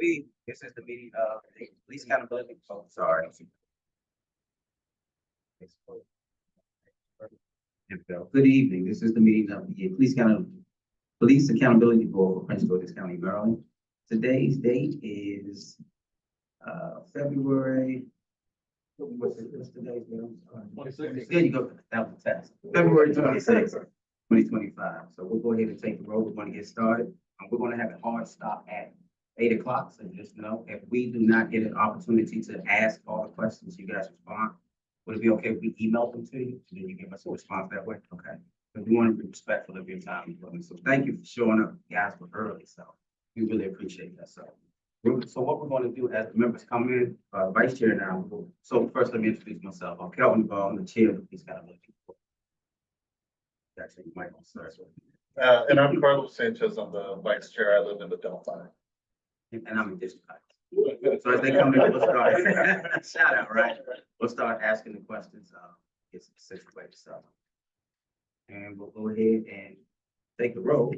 Good evening. This is the meeting of the Police Accountability. Oh, sorry. Good evening. This is the meeting of the Police Accountability Board for Prince George's County, Maryland. Today's date is February. What's today's date? There you go. That was the test. February 26th, 2025. So we'll go ahead and take the roll. We're going to get started. We're going to have a hard stop at 8 o'clock. So just know if we do not get an opportunity to ask all the questions, you guys respond. Would it be okay if we email them to you? And then you give us a response that way? Okay. But we want to be respectful of your time. So thank you for showing up. You guys were early. So we really appreciate that. So what we're going to do as the members come in, Vice Chair now. So first, let me introduce myself. I'm Kelvin Ball. I'm the Chair of the Police Accountability Board. Actually, you might want to start. And I'm Carlos Sanchez. I'm the Vice Chair. I live in the Delphi. And I'm in district. So as they come in, we'll start. Shout out, right? We'll start asking the questions. Get some situated stuff. And we'll go ahead and take the roll.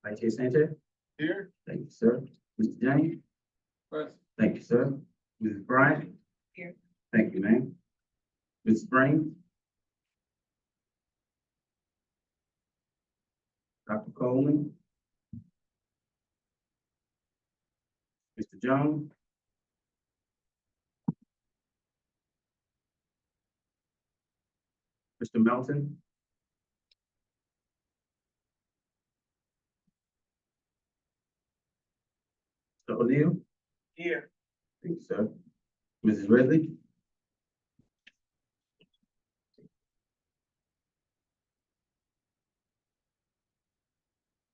Vice Chair Sanchez. Here. Thank you, sir. Mr. James. Present. Thank you, sir. Mrs. Bryant. Here. Thank you, ma'am. Ms. Springs. Dr. Coleman. Mr. Jones. Mr. Melton. Mr. O'Neill. Here. Thank you, sir. Mrs. Ridley.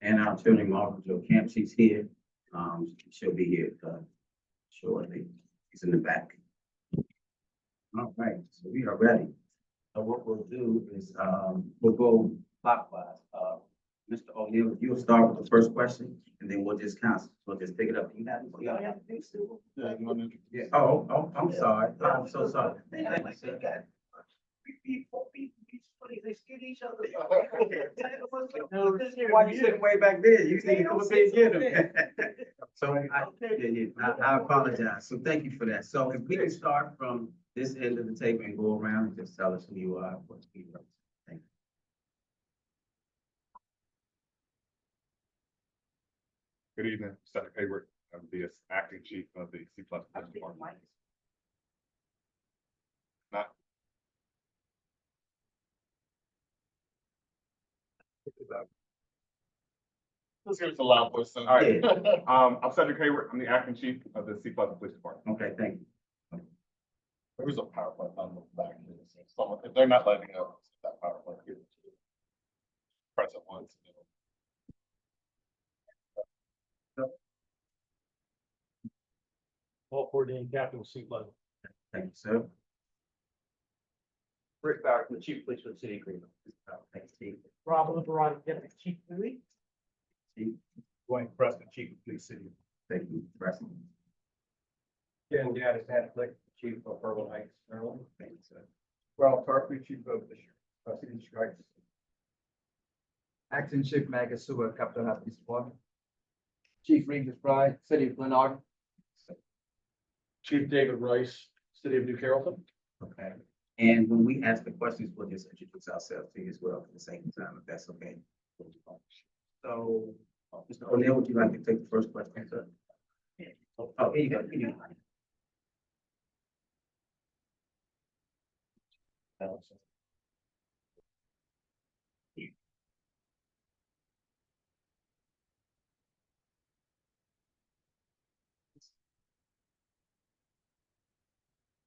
And our attorney, Margaret Jo Camp, she's here. She'll be here shortly. She's in the back. All right, so we are ready. So what we'll do is we'll go clockwise. Mr. O'Neill, you'll start with the first question, and then we'll just pick it up. Yeah, you want to introduce? Yeah. Oh, I'm sorry. I'm so sorry. Thank you, sir. Why you sitting way back there? You think you couldn't get him? So I apologize. So thank you for that. So if we can start from this end of the table and go around and just tell us who you are. Thank you. Good evening, Cedric Hayward. I'm the acting chief of the C+ Police Department. Let's give us a loud voice. All right. I'm Cedric Hayward. I'm the acting chief of the C+ Police Department. Okay, thank you. There was a PowerPoint on the back. Someone, if they're not lighting up, that PowerPoint. Press it once. Paul Corday, Captain C level. Thank you, sir. Rick Bauer, the Chief of Police for the City of Greenville. Thank you, Steve. Rob LeBron, Deputy Chief of Police. Steve. Wayne Preston, Chief of Police City. Thank you, President. Ken Gaddis, Hadley, Chief of Urban Heights, Maryland. Thank you, sir. Ralph Tarpley, Chief of City Strikes. Acting Chief Magasua, Capital House Police Department. Chief Regis Bride, City of Glen Arden. Chief David Rice, City of New Carrollton. Okay. And when we ask the questions, we'll just introduce ourselves to you as well at the same time, if that's okay. So, Mr. O'Neill, would you like to take the first question, sir? Oh, here you go. Here you go.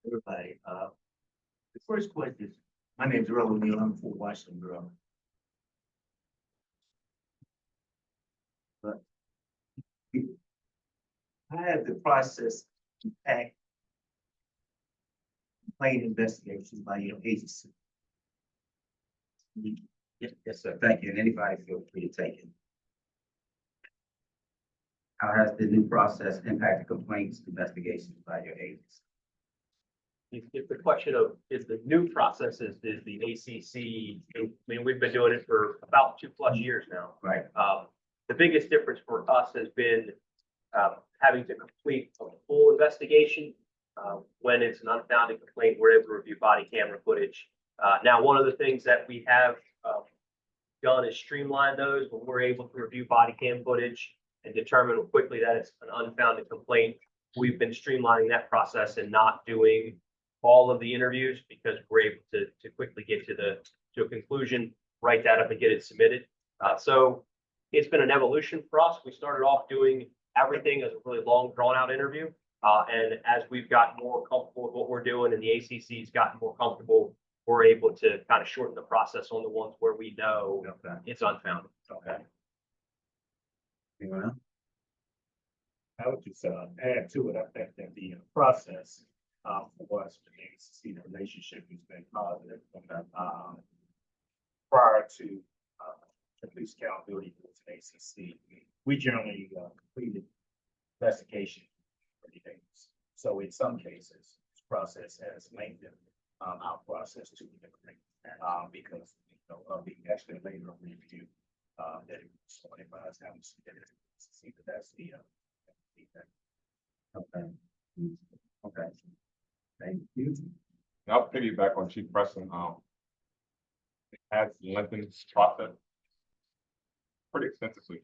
Everybody, the first question is, my name is Earl O'Neill, I'm from Washington, Maryland. But how have the process impact complaint investigations by your agency? Yes, sir. Thank you. And anybody feel free to take it. How has the new process impacted complaints investigations by your agency? If the question of, if the new process is the ACC, I mean, we've been doing it for about 2+ years now. Right. The biggest difference for us has been having to complete a full investigation. When it's an unfounded complaint, we're able to review body camera footage. Now, one of the things that we have done is streamline those when we're able to review body cam footage and determine quickly that it's an unfounded complaint. We've been streamlining that process and not doing all of the interviews because we're able to quickly get to a conclusion, write that up and get it submitted. So it's been an evolution for us. We started off doing everything as a really long drawn out interview. And as we've gotten more comfortable with what we're doing and the ACC's gotten more comfortable, we're able to kind of shorten the process on the ones where we know Okay. it's unfounded. Okay. Anyone else? I would just add to it, I think that the process for us to see the relationship has been positive. Prior to the police accountability board to ACC, we generally completed investigation for 30 days. So in some cases, this process has lengthened our process to the degree because of the actually later review that it was 25 times to see that that's the feedback. Okay. Okay. Thank you. I'll piggyback on Chief Preston. It has lengthened this process pretty extensively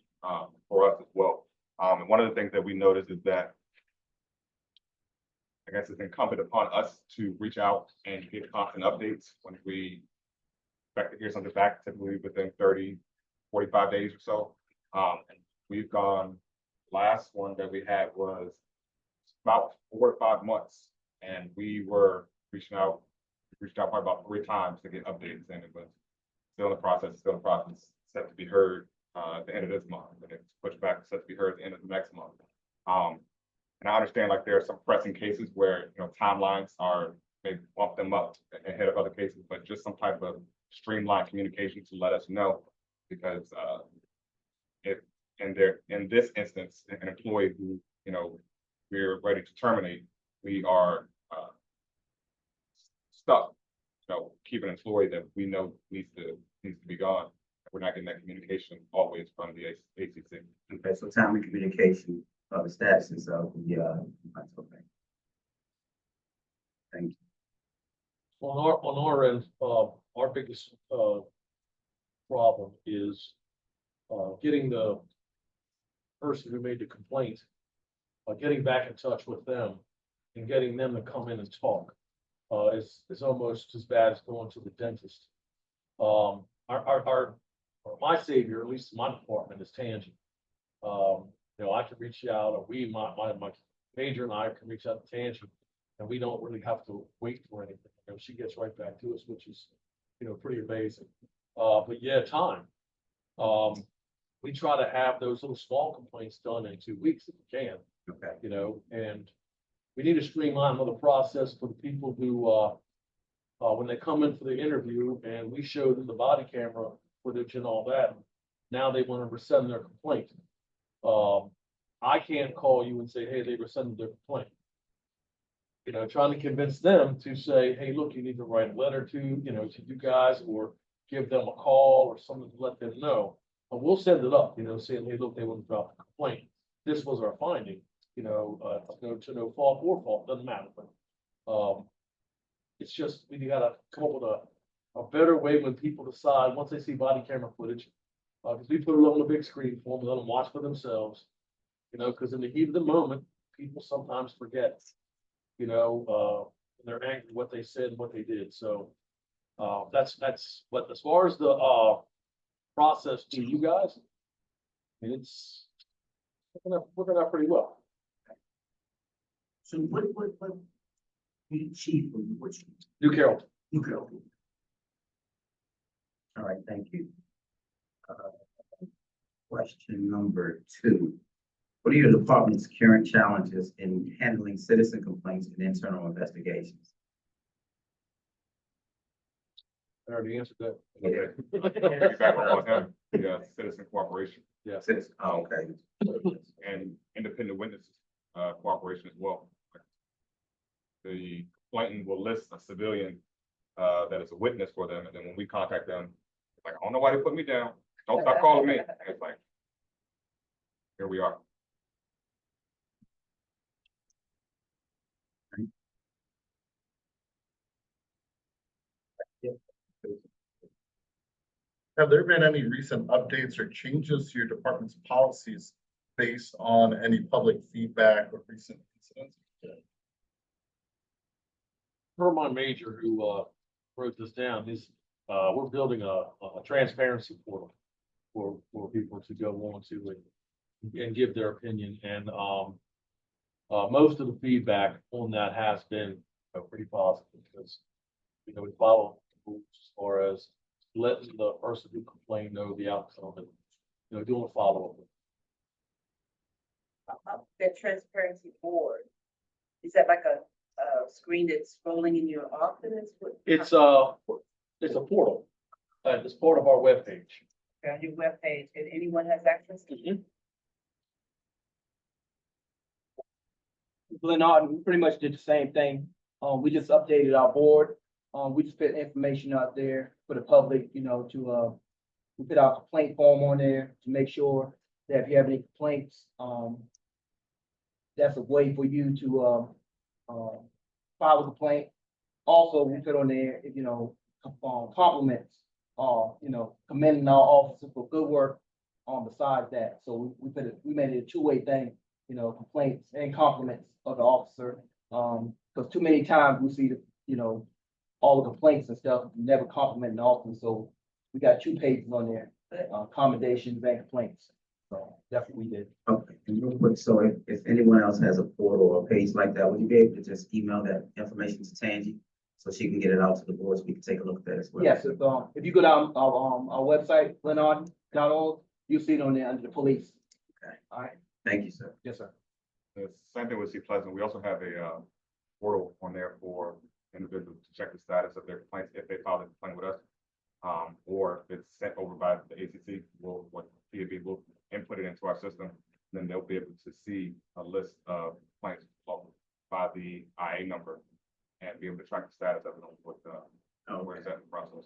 for us as well. And one of the things that we noticed is that I guess it's incumbent upon us to reach out and get constant updates when we expect to hear something back, typically within 30, 45 days or so. And we've gone, last one that we had was about 4 to 5 months, and we were reached out probably about 3 times to get updates, and it was still in the process, set to be heard at the end of this month, and it's pushed back, set to be heard at the end of the next month. And I understand like there are some pressing cases where timelines are maybe bump them up ahead of other cases, but just some type of streamlined communication to let us know, because if in this instance, an employee who we're ready to terminate, we are stuck. Keep an employee that we know needs to be gone. We're not getting that communication always from the ACC. Okay, so timely communication of the statuses of the, that's okay. Thank you. On our end, our biggest problem is getting the person who made the complaint, getting back in touch with them and getting them to come in and talk. Is almost as bad as going to the dentist. My savior, at least in my department, is Tangi. I can reach out, or my major and I can reach out to Tangi, and we don't really have to wait for anything. She gets right back to us, which is, pretty amazing. But yeah, time. We try to have those little small complaints done in 2 weeks if we can. Okay. And we need to streamline the process for the people who, when they come in for the interview and we show them the body camera footage and all that, now they want to rescind their complaint. I can't call you and say, hey, they rescinded their complaint. Trying to convince them to say, hey, look, you need to write a letter to you guys, or give them a call or something to let them know. But we'll send it up, saying, hey, look, they want to drop the complaint. This was our finding, to no fault or fault, doesn't matter. But it's just, we gotta come up with a better way when people decide, once they see body camera footage, because we put it on the big screen for them, let them watch for themselves, because in the heat of the moment, people sometimes forget, they're angry what they said and what they did. So that's what, as far as the process to you guys, it's working out pretty well. So what you chief, which New Carroll. you go. All right, thank you. Question number 2. What are your department's current challenges in handling citizen complaints and internal investigations? I already answered that. Okay. Piggyback on him, the citizen cooperation Yeah. Citizen, oh, okay. and independent witness cooperation as well. The complainant will list a civilian that is a witness for them, and then when we contact them, it's like, I don't know why they put me down. Don't stop calling me. It's like, here we are. Have there been any recent updates or changes to your department's policies based on any public feedback or recent incidents? Per my major who, wrote this down, we're building a transparency portal for people to go on to and give their opinion. And, most of the feedback on that has been pretty positive because, we follow the rules as far as letting the person who complained know the outcome and, doing a follow-up. That transparency board, is that like a screen that's scrolling in your office? It's a portal. It's part of our webpage. On your webpage, and anyone has access to it? Glenn, we pretty much did the same thing. We just updated our board. We just put information out there for the public, we put our complaint form on there to make sure that if you have any complaints, that's a way for you to, file a complaint. Also, we put on there, compliments, commending our officers for good work, besides that. So we made it a two-way thing, complaints and compliments of the officer. Because too many times we see all the complaints and stuff, never complimenting the officer. So we got 2 pages on there, commendations and complaints. So that's what we did. Okay, and real quick, so if anyone else has a portal or a page like that, would you be able to just email that information to Tangi? So she can get it out to the board, so we can take a look at that as well. Yes, if you go down our website, glenard.org, you'll see it on there under the police. Okay. All right. Thank you, sir. Yes, sir. The same thing with Sea Pleasant. We also have a portal on there for individuals to check the status of their complaints if they file a complaint with us. Or if it's sent over by the ACC, PAB will input it into our system. Then they'll be able to see a list of complaints by the IA number and be able to track the status of it on what where it's at in the process.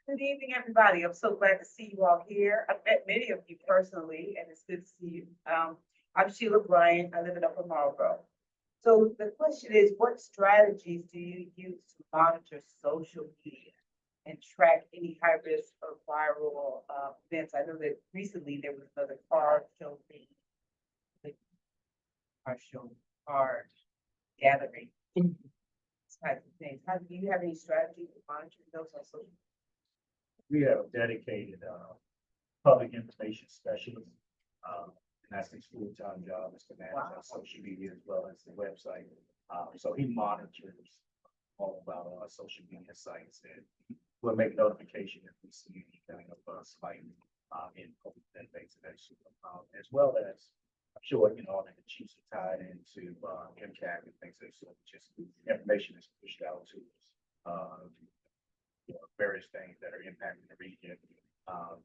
Good evening, everybody. I'm so glad to see you all here. I've met many of you personally, and it's good to see you. I'm Sheila Bryant. I live in Upper Marlboro. So the question is, what strategies do you use to monitor social media and track any high risk or viral events? I know that recently there was another car show thing, car gathering. Types of things. How do you have any strategy to monitor those on social? We have a dedicated, public information specialist. And that's his full-time job is to manage our social media as well as the website. So he monitors all about our social media sites, and we'll make notification if we see any kind of spike in public database as well as, I'm sure, all the chiefs are tied into MCAC and things like that. So just information is pushed out to us. Various things that are impacting the region.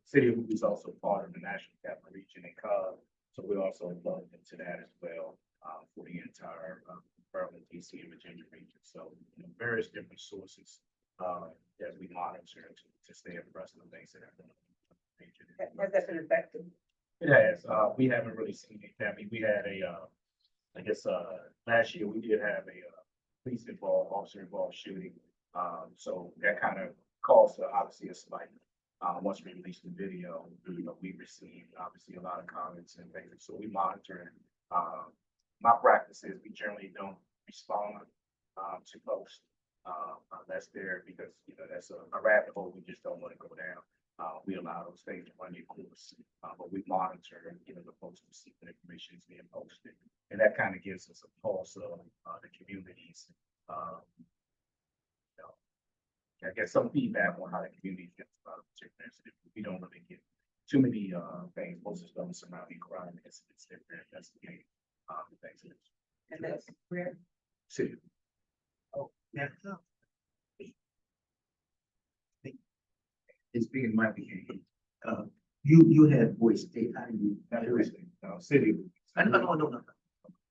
City of Louisville is also part of the National Capital Region and CUB, so we're also involved into that as well for the entire Maryland, DC, and Virginia region. So various different sources that we monitor to stay abreast of things that happen in the region. Has that been effective? It has. We haven't really seen it. I mean, we had last year we did have a police involved, officer involved shooting. So that kind of caused obviously a spike. Once we released the video, we received obviously a lot of comments and things. So we monitor it. My practice is we generally don't respond to posts. That's there because that's a rabbit hole we just don't want to go down. We allow those things to run their course, but we monitor the posts to see what information is being posted, and that kind of gives us a pulse of the communities. I get some feedback on how the community feels about a particular incident. We don't really get too many things posted on surrounding crime incidents that we're investigating. Things. And that's where? City. Oh, yeah. And speaking of my behavior, you had voice state, how do you? City. No.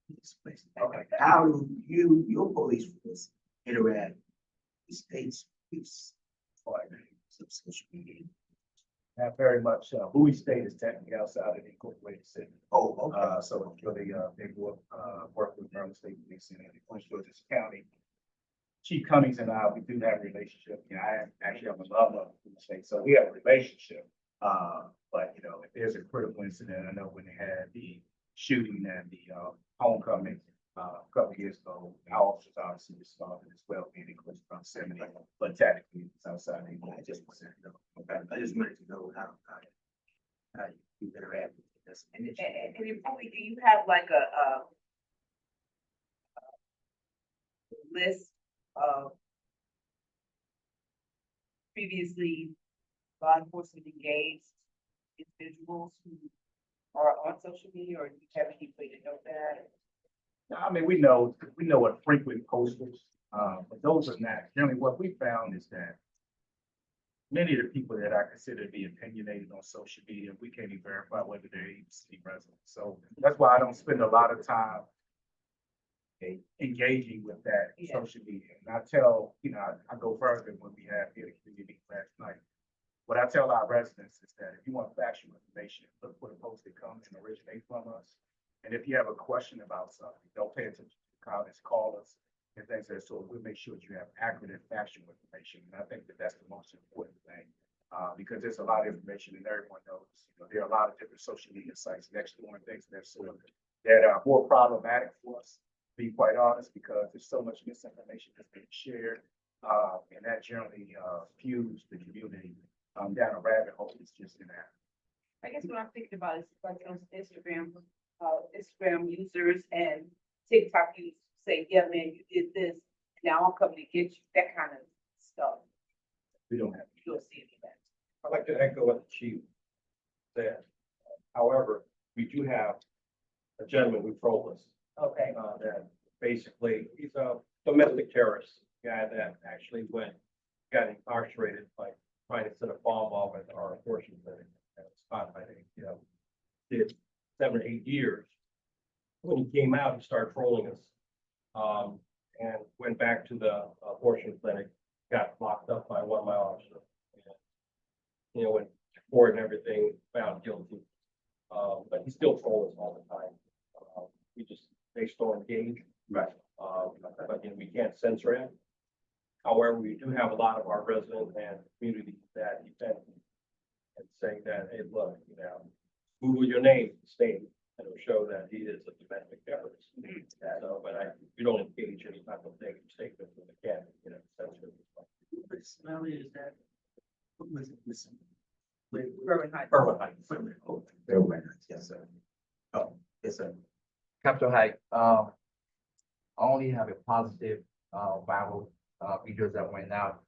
This place. Okay. How do your police force interact with state's police? part of social media. Not very much, Bowie State is technically outside of the incorporated city. Oh, okay. So it's really, they work with Maryland State Police and Prince George's County. Chief Cummings and I, we do have a relationship. You know, I actually am a lover of the state, so we have a relationship. But you know, if there's a critical incident, I know when they had the shooting and the homecoming a couple of years ago, our officers obviously responded as well, being in close proximity, but tactically it's outside. I just wanted to know, okay, I just wanted to know how you interact with this. And before we do, you have like a list of previously law enforcement engaged individuals who are on social media, or do you have any way to know that? No, I mean, we know what frequent posters, but those are not, generally what we found is that many of the people that I consider to be opinionated on social media, we can't even verify whether they're even city residents. So that's why I don't spend a lot of time engaging with that social media. And I tell, you know, I go further when we have here the community last night. What I tell our residents is that if you want factual information, look for the post that comes and originate from us. And if you have a question about something, don't pay attention to the comments, call us and things like that. So we'll make sure that you have accurate and factual information. And I think that that's the most important thing, because there's a lot of information and everyone knows, you know, there are a lot of different social media sites next door and things that sort of that are more problematic for us, to be quite honest, because there's so much misinformation that's being shared. And that generally fuels the community down a rabbit hole. It's just in that. I guess what I'm thinking about is like those Instagram users and TikTok users say, yeah, man, you did this, now I'm coming to get you, that kind of stuff. We don't have. You don't see any of that. I'd like to echo what the chief said. However, we do have a gentleman who trolled us, Okay. that basically, he's a domestic terrorist guy that actually got incarcerated by trying to set a bomb off at our abortion clinic. That was caught by did 7 or 8 years. When he came out, he started trolling us. And went back to the abortion clinic, got locked up by one of my officers. And, you know, went to court and everything, found guilty. But he still trolls us all the time. They still engage. Right. But you know, we can't censor him. However, we do have a lot of our residents and community that defend him and saying that, hey, look, you know, Google your name, state, and it'll show that he is a domestic terrorist. So, but we don't engage any type of negative statement when we can, you know, censor him. What smell is that? What was it missing? Berwin Heights. Berwin Heights. Oh, Berwin Heights, yes, sir. Oh, yes, sir. Capitol Heights, I only have a positive, viral, videos that went out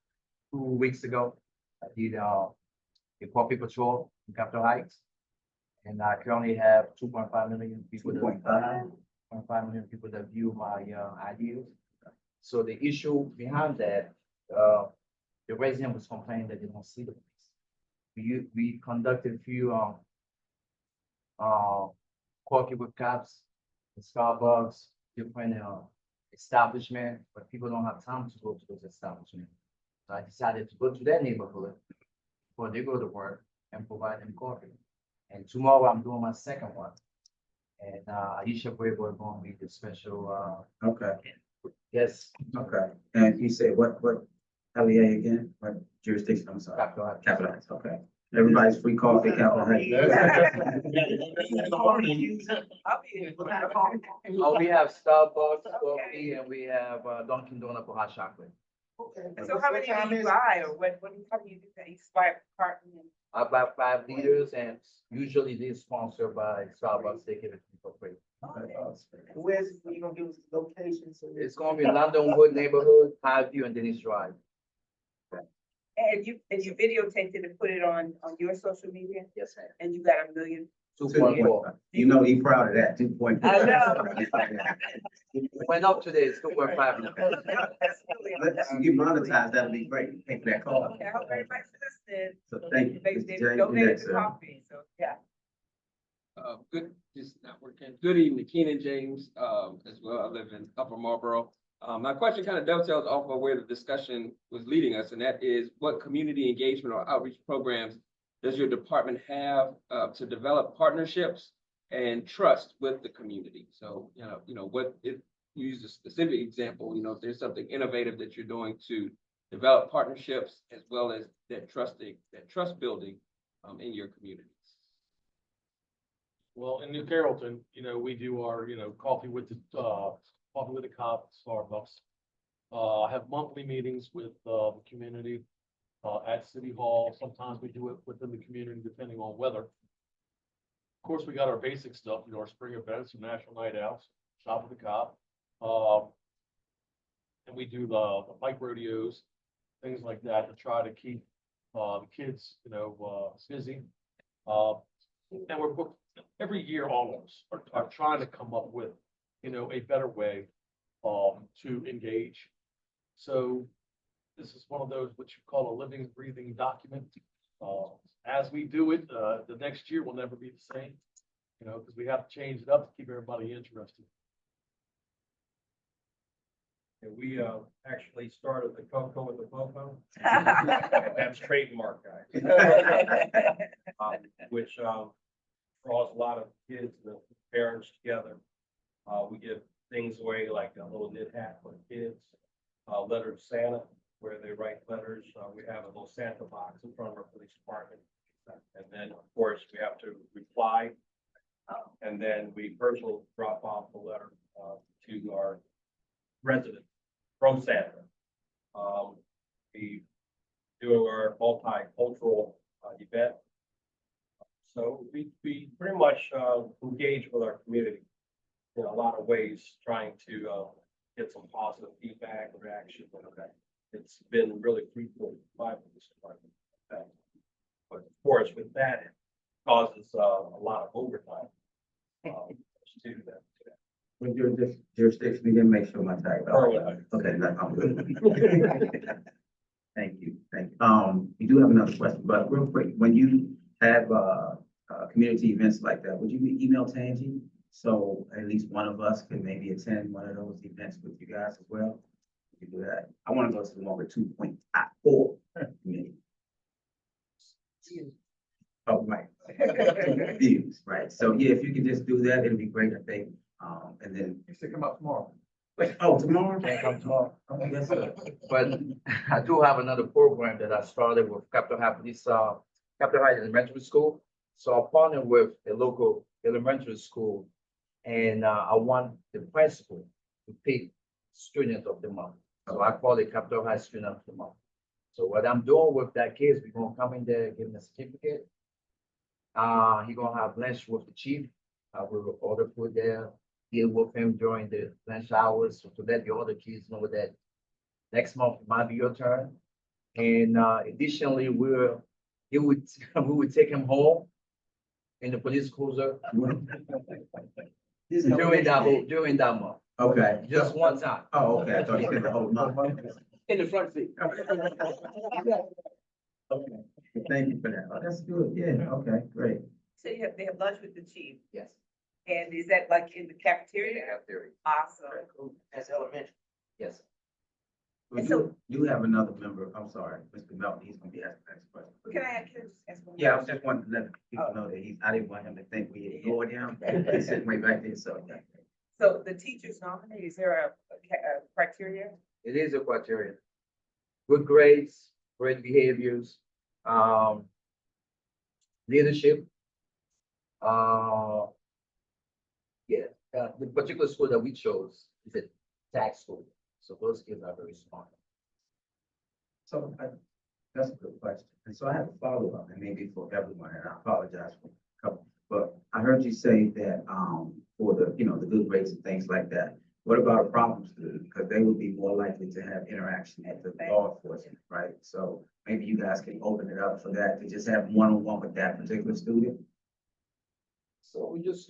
2 weeks ago. I did, a puppy patrol in Capitol Heights. And I currently have 2.5 million people. 2.5 million people that view my, ideas. So the issue behind that, the resident was complaining that they don't see the police. We conducted a few, coffee with cops, Starbucks, different establishment, but people don't have time to go to those establishments. So I decided to go to their neighborhood before they go to work and provide them coffee. And tomorrow I'm doing my second one. And Aisha Bravo is going to be the special, Okay, yes, okay. And you said what LEA again? What jurisdiction? I'm sorry. Capitol Heights. Capitol Heights, okay. Everybody's free coffee, Capitol Heights. Oh, we have Starbucks coffee and we have Dunkin' Donut for hot chocolate. So how many do you buy, or how do you do that? You buy a carton? About 5 liters, and usually they're sponsored by Starbucks. They give it to me for free. Where's, you gonna give us the location? So It's gonna be London Wood neighborhood, Highview, and Dennis Drive. And you videotaped it and put it on your social media, Yes, ma'am. and you got 1 million? 2.4. You know, he proud of that, 2.4. I know. Went up today, it's 2.5. Let's get monetized, that'll be great. Pay for that call. Okay, I hope everybody's listening. So thank you. They Mr. James, donated next, the coffee, so, yeah. Good, just not working. Good evening, Keenan James, as well. I live in Upper Marlboro. My question kind of dovetails off of where the discussion was leading us, and that is what community engagement or outreach programs does your department have to develop partnerships and trust with the community? So, what if you use a specific example, if there's something innovative that you're doing to develop partnerships as well as that trust building in your communities. Well, in New Carrollton, we do our, coffee with the cop, Starbucks. I have monthly meetings with, the community, at City Hall. Sometimes we do it within the community, depending on weather. Of course, we got our basic stuff, our spring events, and national night outs, shop with the cop. And we do the bike rodeos, things like that, to try to keep, the kids, busy. And we're every year almost are trying to come up with, a better way to engage. So this is one of those what you call a living, breathing document. As we do it, the next year will never be the same, because we have to change it up to keep everybody interested. And we actually started the Cocoa with the Coco. That's trademark, guys. Which draws a lot of kids and parents together. We give things away like a little knit hat for the kids, letter to Santa, where they write letters. We have a little Santa box in front of our police department. And then, of course, we have to reply. And then we personally drop off the letter to our residents from Santa. We do our multicultural event. So we pretty much engage with our community in a lot of ways, trying to get some positive feedback and reaction. It's been really fruitful by this department. But of course, with that, it causes a lot of overtime. To do that. With your jurisdiction, again, make sure my tag. Okay, I'm good. Thank you. We do have another question, but real quick, when you have community events like that, would you email Tangi? So at least one of us can maybe attend one of those events with you guys as well. You do that. I want to go to the one with 2.4 community. Oh, right. Views, right. So yeah, if you could just do that, it'd be great, I think. And then You should come out tomorrow. oh, tomorrow? Can't come tomorrow. Yes, sir. But I do have another program that I started with Capitol Heights Elementary School. So I partnered with a local elementary school, and I want the principal to pick student of the month. So I call it Capitol Heights Student of the Month. So what I'm doing with that kid is we're gonna come in there, give him a certificate. He gonna have lunch with the chief. We will order food there, deal with him during the lunch hours, so to let the other kids know that next month might be your turn. And additionally, we would take him home in the police cruiser during that month, Okay. just one time. Oh, okay. I thought you said the whole month. In the front seat. Okay. Thank you for that. Oh, that's good. Yeah. Okay. Great. So they have lunch with the chief, Yes. and is that like in the cafeteria? Cafeteria. Awesome. That's elementary. Yes. We And so- do have another member. I'm sorry, Mr. Melton. He's gonna be asking the next question. Can I just ask one? Yeah, I was just wanting to let people know that I didn't want him to think we ignored him. He's sitting way back there, so. Yeah. So the teachers nominate, is there a criteria? It is a criteria. Good grades, great behaviors, leadership. The particular school that we chose is a tax school, so those kids are very smart. So that's a good question. And so I have a follow-up, and maybe for everyone, and I apologize for a couple, but I heard you say that, for the, the good grades and things like that. What about a problem student? Because they would be more likely to have interaction with the law enforcement, right? So maybe you guys can open it up for that, to just have one-on-one with that particular student. So we just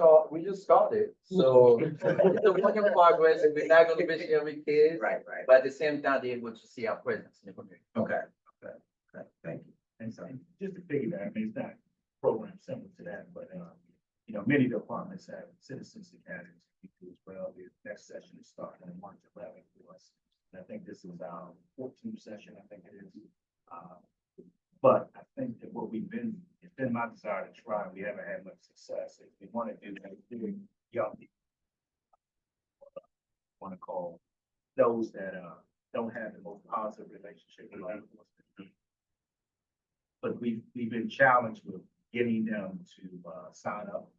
started, so it's a work in progress, and we're not gonna miss every kid, Right. but at the same time, they're able to see our presence in the community. Okay, thank you. And so, just to piggyback, I mean, it's not program similar to that, but, you know, many departments have citizens academy to do as well. The next session is starting on March 11th for us. And I think this is our 14th session, I think it is. But I think that it's been my desire to try, we haven't had much success. If we want to do young people, want to call those that don't have the most positive relationship with law enforcement. But we've been challenged with getting them to sign up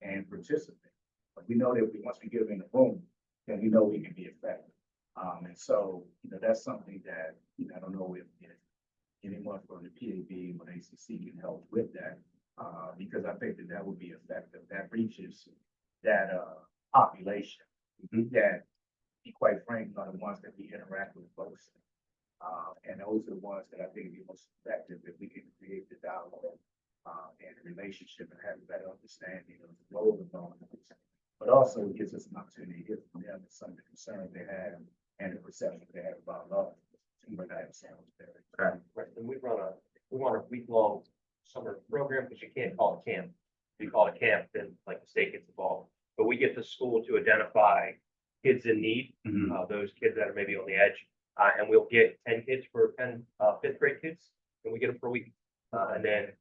and participate. But we know that once we get them in the room, then we know we can be effective. And so, you know, that's something that, you know, I don't know if anyone from the PAB or ACC can help with that, because I think that would be effective. That reaches that population that, be quite frank, are the ones that we interact with most. And those are the ones that I think would be most effective if we can create the dialogue and the relationship and have a better understanding of the role of law enforcement. But also it gives us an opportunity to hear from them some of the concerns they have and the perception they have about law enforcement. Right, and we run a week-long summer program, because you can't call it camp. If you call it camp, then like the state gets involved. But we get the school to identify kids in need, those kids that are maybe on the edge. And we'll get 10 kids for 10 fifth grade kids, and we get them for a week. And then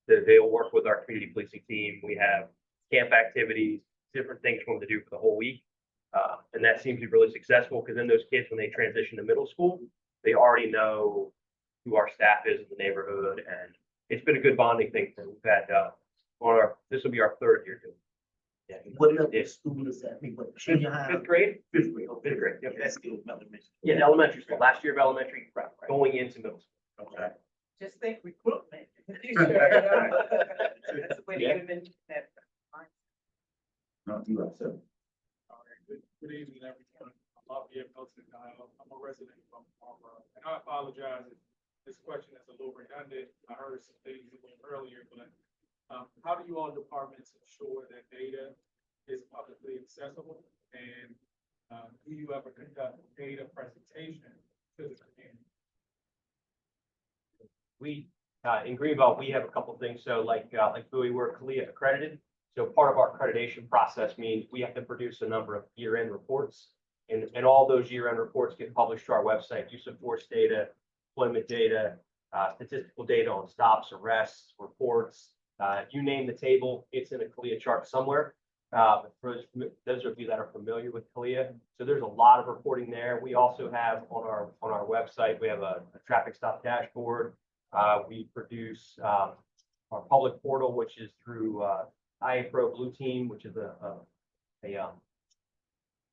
they'll work with our community policing team. We have camp activities, different things for them to do for the whole week. And that seems to be really successful, because then those kids, when they transition to middle school, they already know who our staff is in the neighborhood. And it's been a good bonding thing. We've had, this will be our third year doing. Yeah. What level of school is that? I think what, junior high? Fifth grade? Fifth grade. Oh, fifth grade, yep. That's still elementary. Yeah, elementary school, last year of elementary, going into middle school. Okay. Just think recruitment. That's the way to get them in that. No, you are, sir. All right, good evening, everyone. I'm Javier Milton. I'm a resident from Marlboro, and I apologize if this question is a little redundant. I heard some things a little earlier, but how do you all departments ensure that data is publicly accessible? And do you ever conduct data presentation to the community? We, in Greenbelt, we have a couple of things. So like Bowie, we're CLIA accredited. So part of our accreditation process means we have to produce a number of year-end reports. And all those year-end reports get published to our website, use of force data, employment data, statistical data on stops, arrests, reports. You name the table, it's in a CLIA chart somewhere. For those of you that are familiar with CLIA, so there's a lot of reporting there. We also have on our website, we have a traffic stop dashboard. We produce our public portal, which is through IA Pro Blue Team, which is a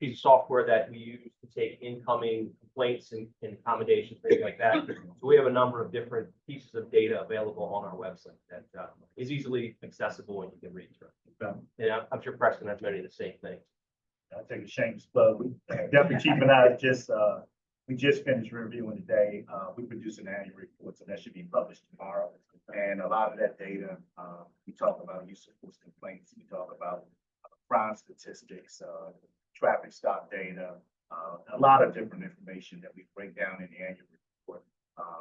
piece of software that we use to take incoming complaints and accommodations, things like that. So we have a number of different pieces of data available on our website that is easily accessible and you can read through. And I'm sure Preston has many of the same things. I'll take a shameless plug. We definitely keep an eye. We just finished reviewing today. We produce an annual report, so that should be published tomorrow. And a lot of that data, we talk about use of force complaints. We talk about crime statistics, traffic stop data, a lot of different information that we break down in the annual report.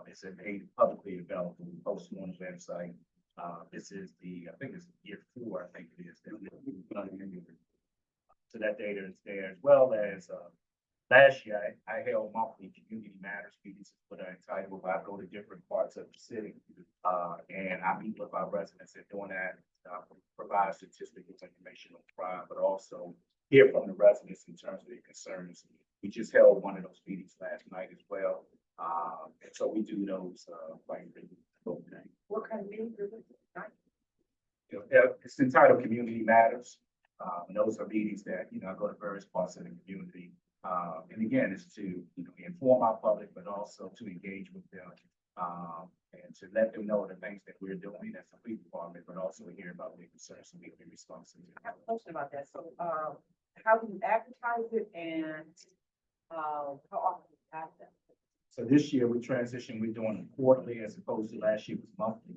It's made publicly available, posted on the website. This is I think it's year 4, I think it is. So that data is there, as well as last year I held monthly community matters meetings for the entire group. I go to different parts of the city and I meet with our residents and doing that, provide statistical information on crime, but also hear from the residents in terms of their concerns. We just held one of those meetings last night as well. And so we do those quite regularly. What kind of meeting is it? It's entitled Community Matters. And those are meetings that, I go to various parts of the community. And again, it's to, inform our public, but also to engage with them. And to let them know the things that we're doing as a police department, but also hear about their concerns and be responsive. I have a question about that. So, how do you advertise it and, how often do you have that? So this year we transitioned, we're doing it quarterly as opposed to last year was monthly.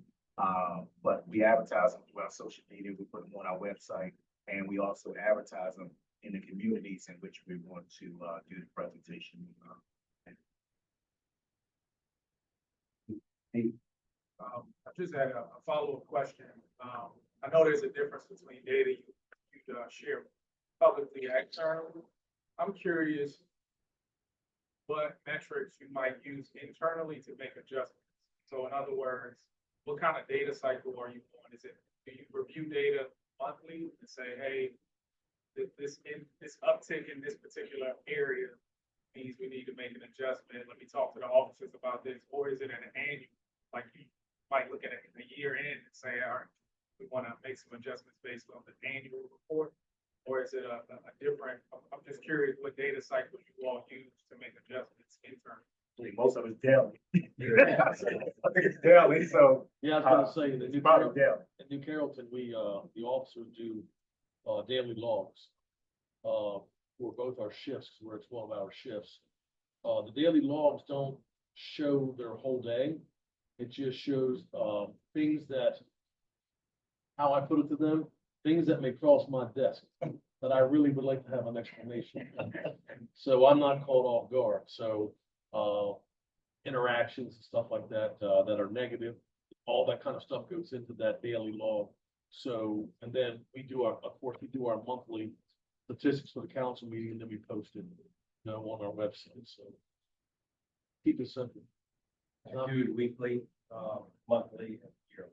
But we advertise them through our social media, we put them on our website, and we also advertise them in the communities in which we want to do the presentation. I just had a follow-up question. I know there's a difference between data you share publicly and externally. I'm curious what metrics you might use internally to make adjustments. So in other words, what kind of data cycle are you on? Is it, do you review data monthly and say, hey, this uptick in this particular area means we need to make an adjustment. Let me talk to the officers about this. Or is it an annual, like you might look at it a year in and say, all right, we want to make some adjustments based on the annual report? Or is it a different, I'm just curious what data cycle you all use to make adjustments internally. I think most of it's daily. I think it's daily, so Yeah, I was gonna say, it's probably daily. in New Carrollton, we, the officers do, daily logs. For both our shifts, 'cause we're 12-hour shifts. The daily logs don't show their whole day. It just shows, things that, how I put it to them, things that may cross my desk that I really would like to have an explanation. So I'm not caught off guard. So, interactions and stuff like that, that are negative, all that kind of stuff goes into that daily log. So, and then we do our, of course, we do our monthly statistics for the council meeting, and then we post it, you know, on our website. So keep it simple. I do it weekly, monthly, and yearly.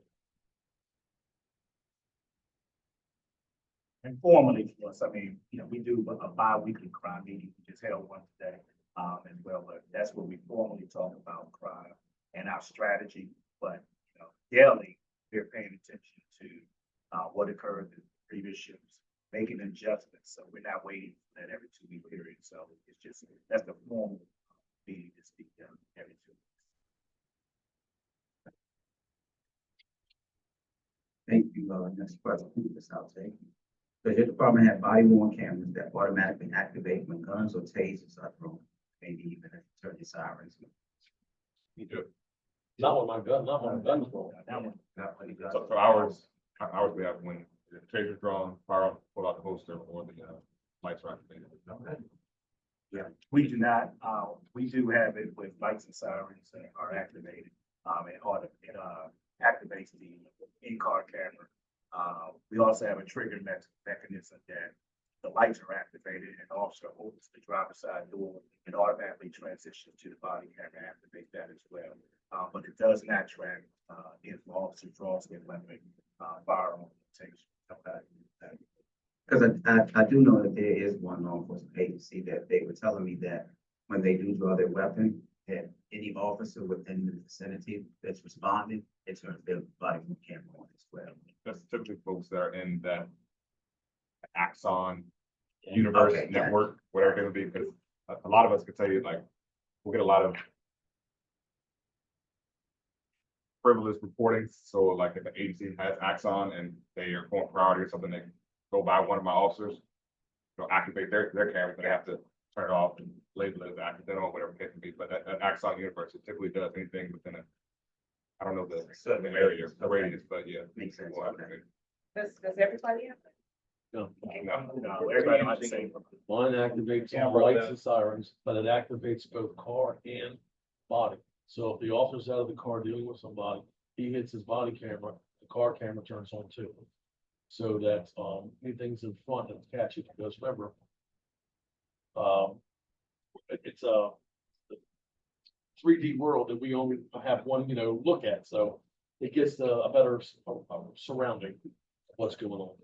Informally for us, I mean, you know, we do a bi-weekly crime meeting. We just held one today, as well, but that's where we formally talk about crime and our strategy. But, you know, daily, we're paying attention to, what occurred in previous shifts, making adjustments. So we're not waiting for that every 2-week period. So it's just, that's the formal meeting that's being done every 2 weeks. Thank you, next question, Ms. Alte. Does your department have body worn cameras that automatically activate when guns or tasers are thrown? Maybe even turn the sirens? You do. Not with my gun, not when my gun's rolled. That one, Not when you got- So ours we have when the taser's drawn, fire up, pull out the holster, or the lights are activated. yeah, we do not, we do have it with lights and sirens that are activated. It activates the in-car camera. We also have a trigger mechanism that the lights are activated and the officer opens the driver's side door and automatically transitions to the body camera, activate that as well. But it does not track, if the officer draws their weapon, firearm, takes. Because I do know that there is one law enforcement agency that they were telling me that when they do draw their weapon, that any officer within the vicinity that's responding, it turns their body from camera on as well. That's typically folks that are in that Axon universe Okay, gotcha. network, whatever it would be, because a lot of us could tell you, like, we'll get a lot of frivolous reporting. So like if an agency has Axon and they are going priority or something, they go by one of my officers, they'll activate their camera, but they have to turn it off and label it as accidental or whatever it can be. But that Axon universe, it typically does anything within I don't know the area, the radius, but yeah. Makes sense. We'll activate. Does everybody have? No. No, everybody might be saying. Mine activates Yeah, all lights that- and sirens, but it activates both car and body. So if the officer's out of the car dealing with somebody, he hits his body camera, the car camera turns on too. So that, anything's in front that's catchy, because remember, it's a 3D world that we only have one, look at, so it gets a better surrounding of what's going on.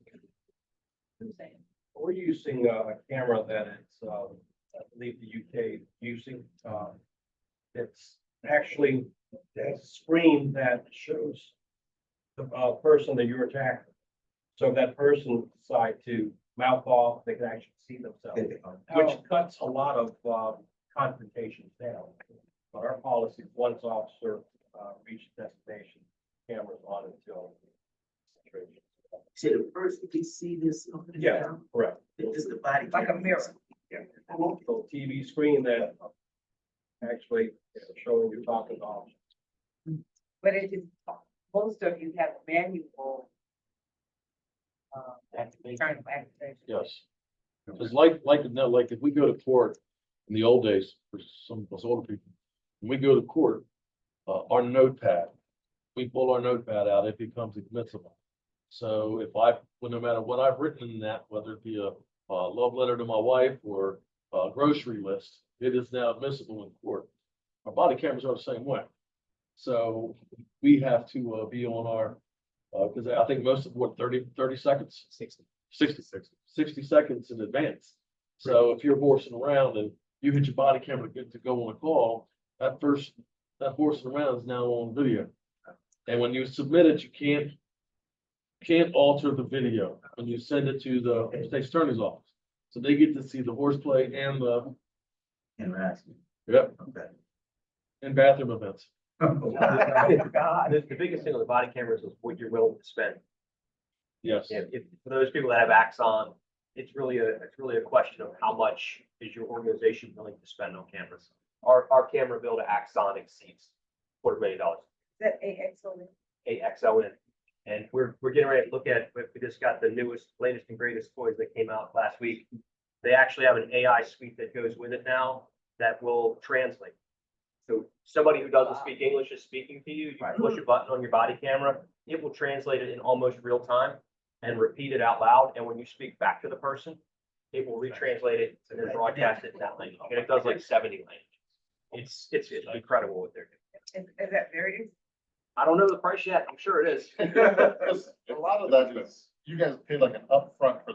We're using a camera that it's, I believe the UK using, it's actually, it has a screen that shows the person that you're attacking. So if that person decide to mouth off, they can actually see themselves, which cuts a lot of confrontations down. But our policy, once officer reaches destination, cameras on until situation. So the person can see this. Yeah, correct. It's the body. Like a camera. mirror. Yeah. So TV screen that actually showing you talking to officers. But it is, most of you have manual. Turn of activation. Yes. Because like if we go to court in the old days, for some of us older people, when we go to court, our notepad, we pull our notepad out, it becomes admissible. So if I, well, no matter what I've written in that, whether it be a love letter to my wife or a grocery list, it is now admissible in court. Our body cameras are the same way. So we have to be on our, because I think most of what, 30 seconds? 60 seconds in advance. So if you're horsing around and you hit your body camera to go on a call, that horsing around is now on video. And when you submit it, you can't alter the video when you send it to the state attorney's office. So they get to see the horseplay and the, Interaction. yep, Okay. and bathroom events. The biggest thing on the body cameras is what you're willing to spend. Yes. If for those people that have Axon, it's really a question of how much is your organization willing to spend on cameras. Our camera bill to Axon exceeds $250,000. Is that AXO? AXON. And we're getting ready to look at, we just got the latest and greatest toys that came out last week. They actually have an AI suite that goes with it now that will translate. So somebody who doesn't speak English is speaking to you, you push a button on your body camera, it will translate it in almost real time and repeat it out loud. And when you speak back to the person, it will retranslate it and then broadcast it in that language. And it does like 70 languages. It's incredible what they're doing. Is that very? I don't know the price yet. I'm sure it is. Because a lot of that is, you guys pay like an upfront for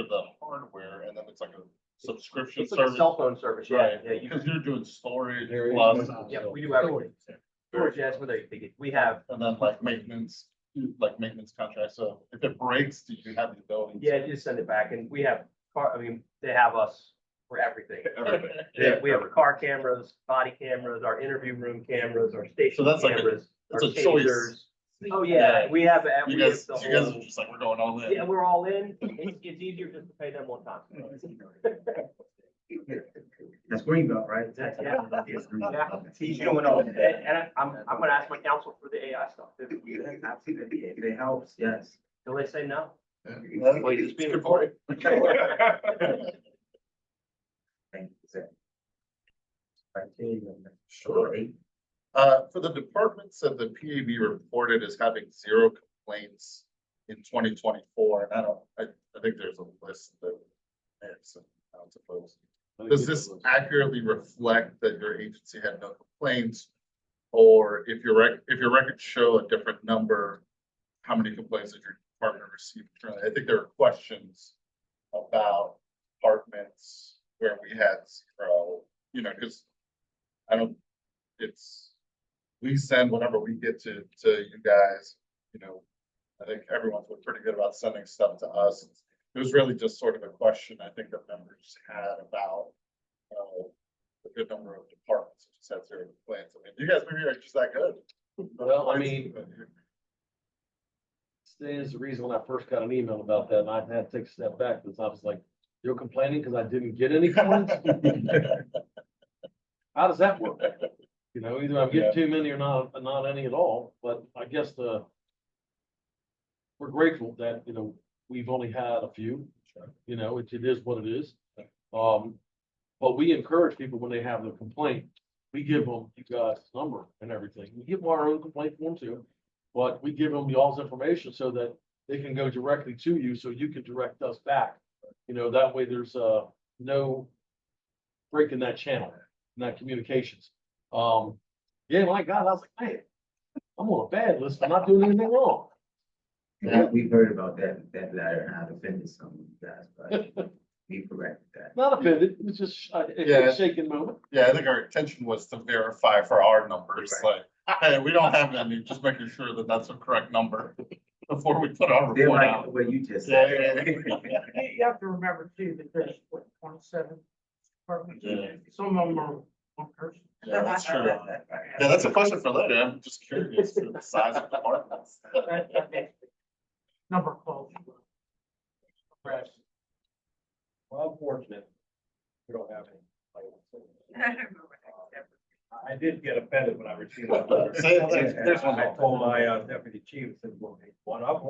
the hardware, and then it's like a subscription It's like a service. cell phone service. Yeah, Right, yeah. because you're doing storage There is plus, no- Yeah, we do everything. Storage, yeah, that's what we have. and then like maintenance contracts. So if it breaks, do you have the ability? Yeah, just send it back and we have they have us for everything. Everything. We have our car cameras, body cameras, our interview room cameras, our station So that's like cameras. it's our a choice. tasers. Oh, yeah, we have. You we have guys the are whole- just like, we're going all in. Yeah, we're all in. It's easier just to pay them one time. That's Greenbelt, right? Yeah. He's doing all And I'm gonna ask my counsel for the AI stuff. too. It helps, yes. Till they say no. Well, Well, it's being good point. Thank you, sir. Criteria, Sure. For the departments that the PAB reported as having 0 complaints in 2024, and I think there's a list that, I suppose. Does this accurately reflect that your agency had no complaints? Or if your records show a different number, how many complaints did your department receive? I think there are questions about departments where we had 0, because we send whenever we get to you guys, I think everyone's been pretty good about sending stuff to us. It was really just sort of a question I think the members had about, a good number of departments that just had 0 complaints. I mean, you guys maybe are just that good. Well, I mean, is the reason when I first got an email about that, and I had to take a step back, because I was like, you're complaining because I didn't get any complaints? How does that work? Either I'm getting too many or not any at all, but I guess we're grateful that, we've only had a few, it is what it is. But we encourage people when they have the complaint, we give them you guys number and everything. We give them our own complaint form too, but we give them y'all's information so that they can go directly to you, so you can direct us back. That way there's no breaking that channel, that communications. Yeah, my God, I was like, man, I'm on a bad list. I'm not doing anything wrong. Yeah, we've heard about that letter and I've offended some of you guys, but we corrected that. Not offended, it was just a shaking moment. Yeah, I think our intention was to verify for our numbers, Right. like, hey, we don't have any, just making sure that that's a correct number before we put our They're report like out. what you just Yeah, said. You have to remember too, that there's 27 departments. Yeah. Some of them are one person. Yeah, that's true. Yeah, that's a question for later. I'm just curious to the size of departments. Number of calls. Well, I'm fortunate. We don't have any. I did get offended when I received that letter. There's one. I told my deputy chief, said, well, one up.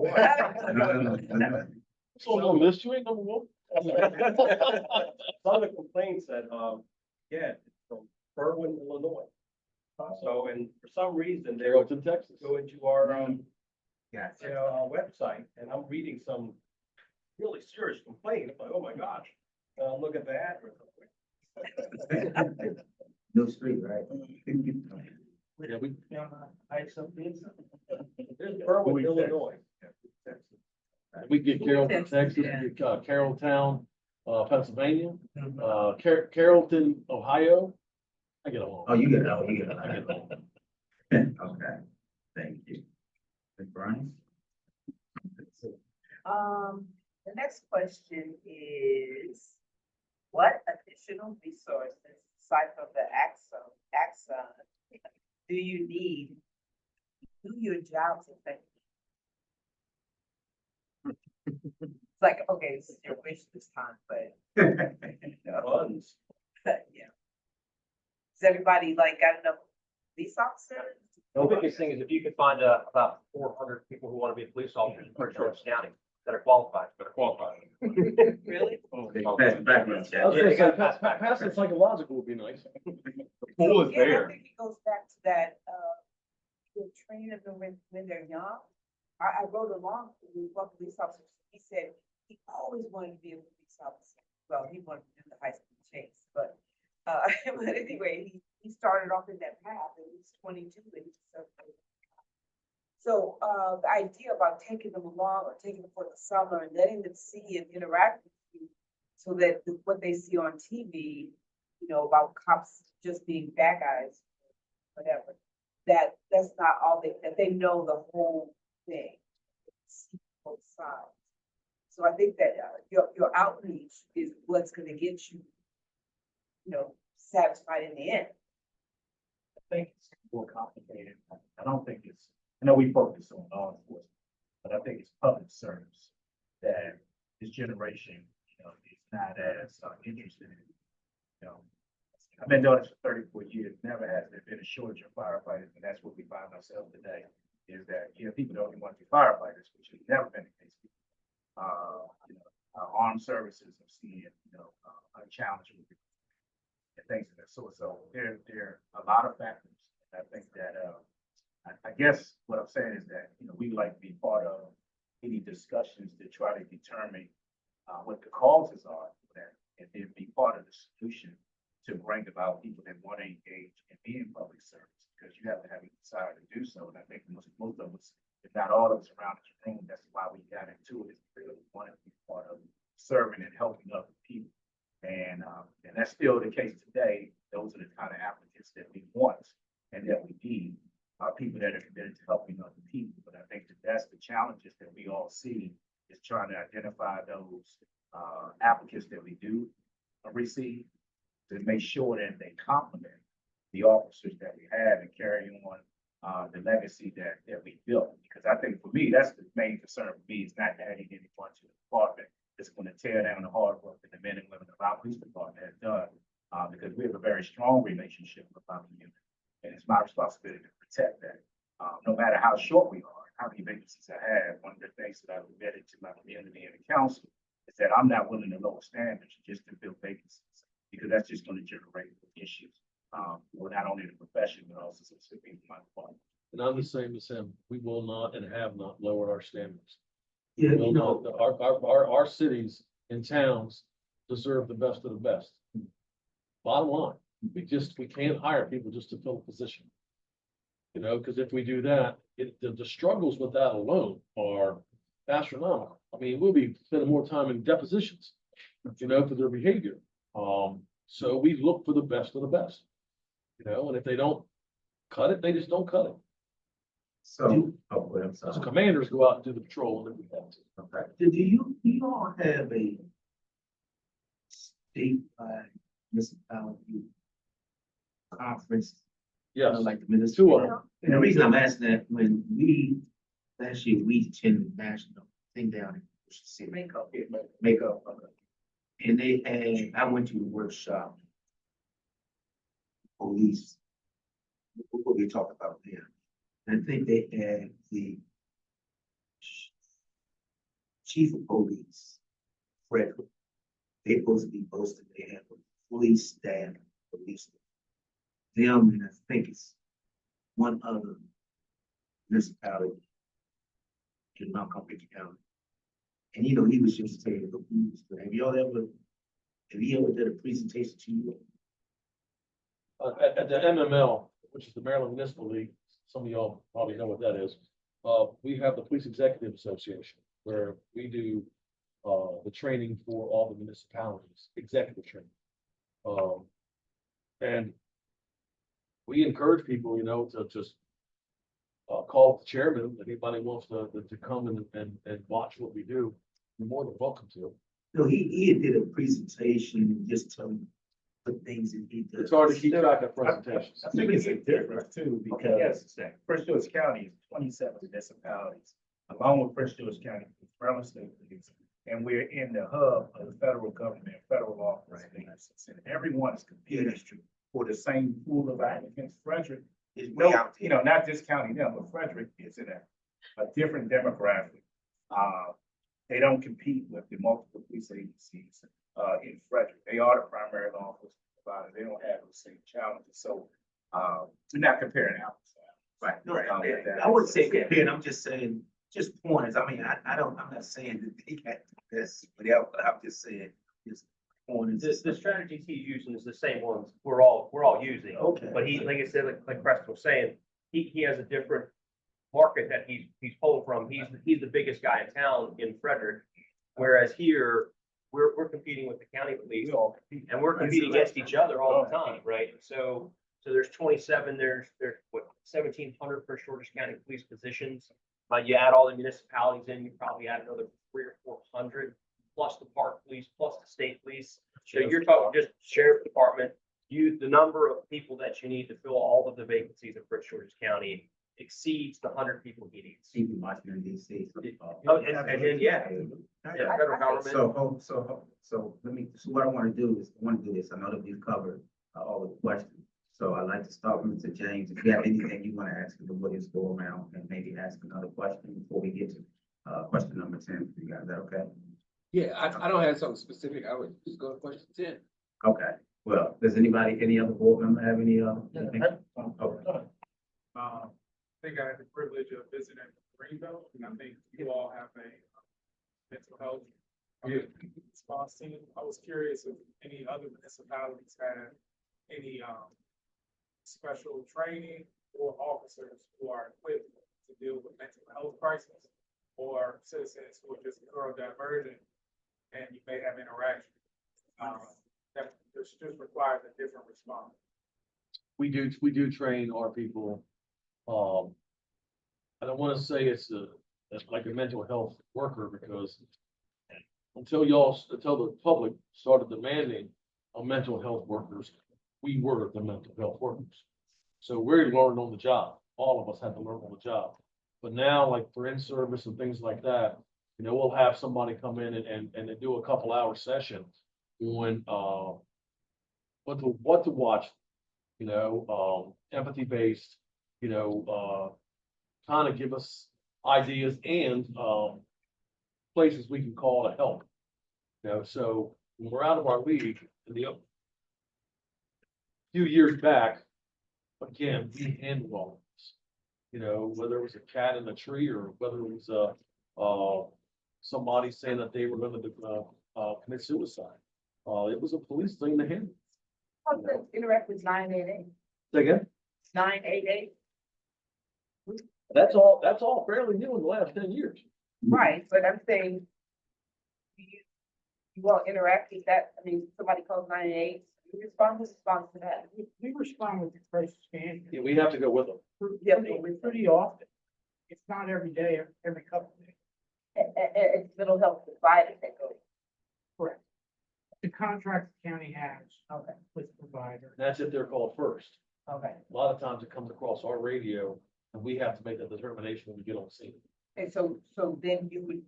So on this, you ain't number one. Some of the complaints said, yeah, it's from Berwyn, Illinois. So, and for some reason, they're Carrollton, Texas. go into our, Yeah. website, and I'm reading some really serious complaint, like, oh my gosh, look at that. No street, right? Yeah, we, There's Berwick, Illinois. we get Carroll from Texas, we get Carrolltown, Pennsylvania, Carrollton, Ohio. I get along. Oh, you get it, oh, you get I get it. along. Okay, thank you. Ms. Brian? The next question is, what additional resources, aside from the Axon, do you need to do your jobs effectively? It's like, okay, this is your wish this time, but, Funds. yeah. Does everybody like got enough police officers? The biggest thing is if you could find about 400 people who want to be police officers in Prince George County that are qualified. That are qualified. Really? Pass the background check. I was gonna Yeah, say, you pass, gotta- pass the psychological would be nice. The pool is Yeah, I there. think it goes back to that, the training of them when they're young. I wrote along with one police officer, he said he always wanted to be a police officer. Well, he wanted to do the high school chase, but, but anyway, he started off in that path and he's 22 and he's so. So, the idea about taking them along or taking them for the summer and letting them see and interact with you so that what they see on TV, you know, about cops just being bad guys, whatever, that's not all that they know the whole thing. See both sides. So I think that your outreach is what's gonna get you, you know, satisfied in the end. I think it's more complicated. I don't think it's, I know we focus on law enforcement, but I think it's public service that this generation, you know, is not as interested in. You know, I've been doing this for 34 years, never has there been a shortage of firefighters, and that's what we find ourselves today, is that, you know, people don't even want to be firefighters, which has never been the case. You know, our armed services are seeing, you know, a challenge with and things of that sort. So there are a lot of factors. I think that, I guess what I'm saying is that, you know, we like to be part of any discussions to try to determine what the causes are for that, and then be part of the solution to bring about people that want to engage and be in public service, because you have to have a desire to do so. And I think most of us, if not all of us around this room, that's why we got into it, is because we wanted to be part of serving and helping other people. And that's still the case today. Those are the kind of applicants that we want and that we need, people that are committed to helping other people. But I think that that's the challenges that we all see, is trying to identify those applicants that we do receive, to make sure that they complement the officers that we have and carry on the legacy that we built. Because I think for me, that's the main concern for me, is not adding anyone to the department that's going to tear down the hard work that the men and women of our police department has done. Because we have a very strong relationship with our community, and it's my responsibility to protect that. No matter how short we are, how many vacancies I have, one of the things that I've admitted to my community and the council is that I'm not willing to lower standards just to fill vacancies, because that's just going to generate issues. Well, not only the profession, but also specifically my department. And I'm the same as him. We will not and have not lowered our standards. Yeah, Will you know, not. Our cities and towns deserve the best of the best. Bottom line, we can't hire people just to fill a position. You know, because if we do that, the struggles with that alone are astronomical. I mean, we'll be spending more time in depositions, you know, for their behavior. So we look for the best of the best. You know, and if they don't cut it, they just don't cut it. so, oh, well, I'm So sorry. commanders go out and do the patrol if we have to. Okay. Do you all have a statewide municipality conference? Yes, Like the municipal. two of them. And the reason I'm asking that, when last year, we attended the national thing down in Ocean City. Makeup. And they had, I went to a workshop. Police. What we talked about there. And I think they had the chief of police, Frederick. They supposed to be posted, they have a fully staffed police. Them, and I think it's one other municipality in Montgomery County. And he was just saying, look, have you ever did a presentation to you? At the MML, which is the Maryland Municipal League, some of y'all probably know what that is. We have the Police Executive Association, where we do the training for all the municipalities, executive training. And we encourage people, to just call the chairman, if anybody wants to come and watch what we do, you're more than welcome to. No, he did a presentation, just telling the things that he does. It's hard to keep track of presentations. I think it's a difference too, because Prince George County is 27 municipalities, along with Prince George County, Maryland State Police. And we're in the hub of the federal government, federal law enforcement. And everyone is competing for the same pool of applicants. Frederick is way out, not discounting them, but Frederick is in a different demographic. They don't compete with the multiple police agencies in Frederick. They are the primary law enforcement provider. They don't have the same challenges. So we're not comparing apples to apples. Right, no, I wouldn't say comparing, I'm just saying, just points. I mean, I'm not saying that he got this, whatever, but I'm just saying, just points. The strategies he's using is the same ones we're all using. Okay. But he, like I said, like Preston was saying, he has a different market that he's pulling from. He's the biggest guy in town in Frederick. Whereas here, we're competing with the county police and we're competing against each other all the time, right? So there's 27, there's what, 1,700 for Georgia County police positions. But you add all the municipalities in, you probably add another 300 or 400, plus the park police, plus the state police. So you're talking just sheriff department, the number of people that you need to fill all of the vacancies in Prince George's County exceeds the 100 people he needs. Even Washington DC. Oh, and then, yeah, federal government. So what I want to do is, I know that we've covered all the questions. So I'd like to start with Mr. James. If you have anything you want to ask, we'll just go around and maybe ask another question before we get to question number 10 for you guys. Is that okay? Yeah, I don't have something specific. I would just go to question 10. Okay. Well, does any other board member have any, anything? Okay. I think I had the privilege of visiting Greenville, and I think you all have a mental health response team. I was curious if any other municipalities had any special training or officers who are equipped to deal with mental health crisis, or citizens who are just neurodivergent and you may have interaction. That just requires a different response. We do train our people. I don't want to say it's like a mental health worker, because until the public started demanding of mental health workers, we were the mental health workers. So we're learning on the job. All of us had to learn on the job. But now, like for in-service and things like that, we'll have somebody come in and do a couple hour session on what to watch, empathy based, kind of give us ideas and places we can call to help. So when we're out of our league, in the few years back, again, we handled all of this. Whether it was a cat in a tree or whether it was somebody saying that they were going to commit suicide. It was a police thing to handle. How does that interact with 988? Say again? 988? That's all fairly new in the last 10 years. Right, but I'm saying, you all interact with that? I mean, somebody calls 988, you respond to that. We respond with the first scan. Yeah, we have to go with them. Pretty often. It's not every day, every couple of days. It's mental health providers that go. Correct. The contract the county has Okay, with the provider. That's if they're called first. okay. A lot of times it comes across our radio and we have to make that determination when we get on scene. And so then you would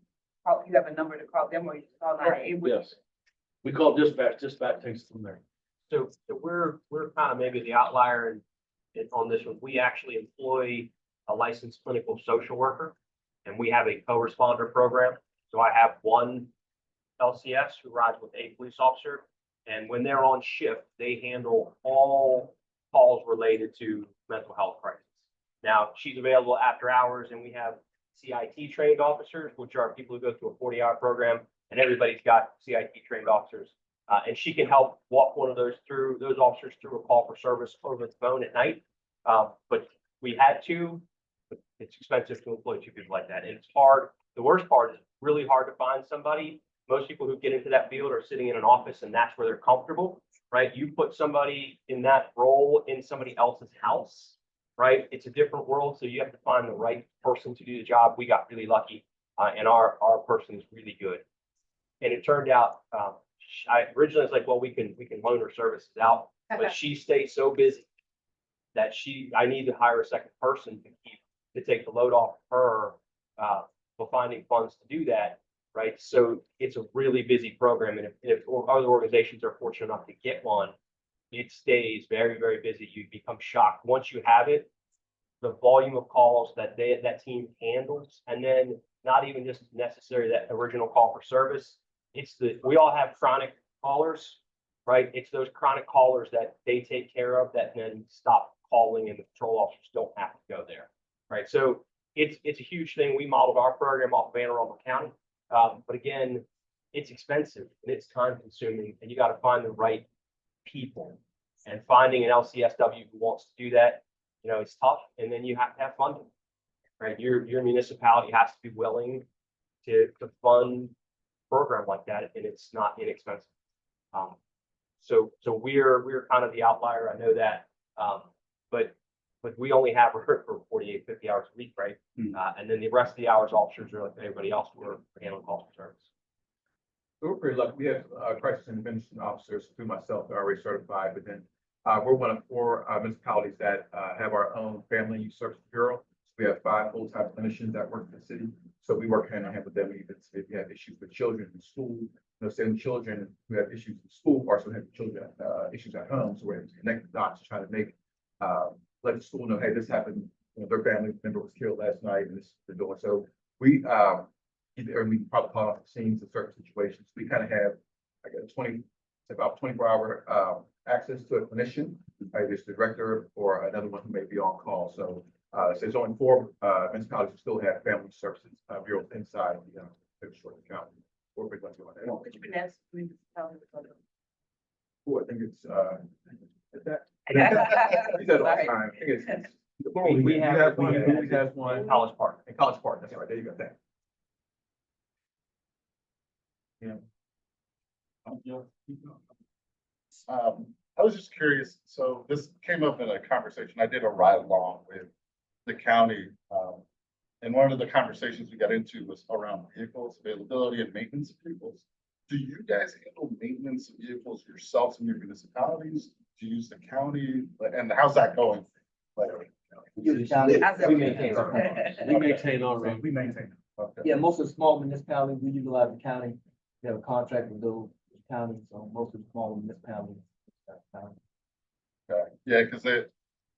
call, you have a number to call them, or you just call 988? Yes. We call dispatch takes it from there. So we're kind of maybe the outlier on this one. We actually employ a licensed clinical social worker, and we have a co-responder program. So I have one LCS who rides with a police officer, and when they're on shift, they handle all calls related to mental health crisis. Now, she's available after hours, and we have CIT trained officers, which are people who go through a 40-hour program, and everybody's got CIT trained officers. And she can help walk one of those officers through a call for service over the phone at night. But we had to, but it's expensive to employ two people like that. And it's hard. The worst part is really hard to find somebody. Most people who get into that field are sitting in an office and that's where they're comfortable, right? You put somebody in that role in somebody else's house, right? It's a different world. So you have to find the right person to do the job. We got really lucky, and our person is really good. And it turned out, I originally was like, well, we can loan her services out, but she stays so busy that I need to hire a second person to take the load off her, for finding funds to do that. Right. So it's a really busy program. And if other organizations are fortunate enough to get one, it stays very, very busy. You become shocked. Once you have it, the volume of calls that team handles, and then not even just necessarily that original call for service. We all have chronic callers, right? It's those chronic callers that they take care of that then stop calling and the patrol officers don't have to go there. Right. So it's a huge thing. We modeled our program off of Anne Arundel County. But again, it's expensive and it's time consuming, and you got to find the right people, and finding an LCSW who wants to do that, it's tough. And then you have to have funding, right? Your municipality has to be willing to fund a program like that, and it's not inexpensive. So we're kind of the outlier. I know that, but we only have her for 48, 50 hours a week, right? And then the rest of the hours, officers are like everybody else, we're handling calls for service. We're pretty lucky. We have crisis intervention officers through myself that are already certified, but then we're one of 4 municipalities that have our own family and youth service bureau. We have 5 full-time clinicians that work in the city. So we work hand in hand with them, even if you have issues with children in school, sending children who have issues in school, also have children issues at home. So we're connecting the dots to try to make let the school know, hey, this happened. Their family member was killed last night, and this is what they're doing. So we probably call off the scenes in certain situations. We kind of have like about 24-hour access to a clinician, either the director or another one who may be on call. So there's only 4 municipalities who still have family services bureaus inside the short county. We're pretty lucky on that. Which Vanessa municipality? I think it's that. He said all the time. I think it's We have one. He has one. in College Park. In College Park, that's right. There you go. That. I was just curious, so this came up in a conversation. I did a ride along with the county. And one of the conversations we got into was around vehicles, availability and maintenance of vehicles. Do you guys handle maintenance of vehicles yourselves in your municipalities? Do you use the county? And how's that going? Use the county. We maintain our own. We maintain. Okay. Yeah, most of the small municipalities, we utilize the county. We have a contract with those counties, so most of the small municipalities. Okay. Yeah, because there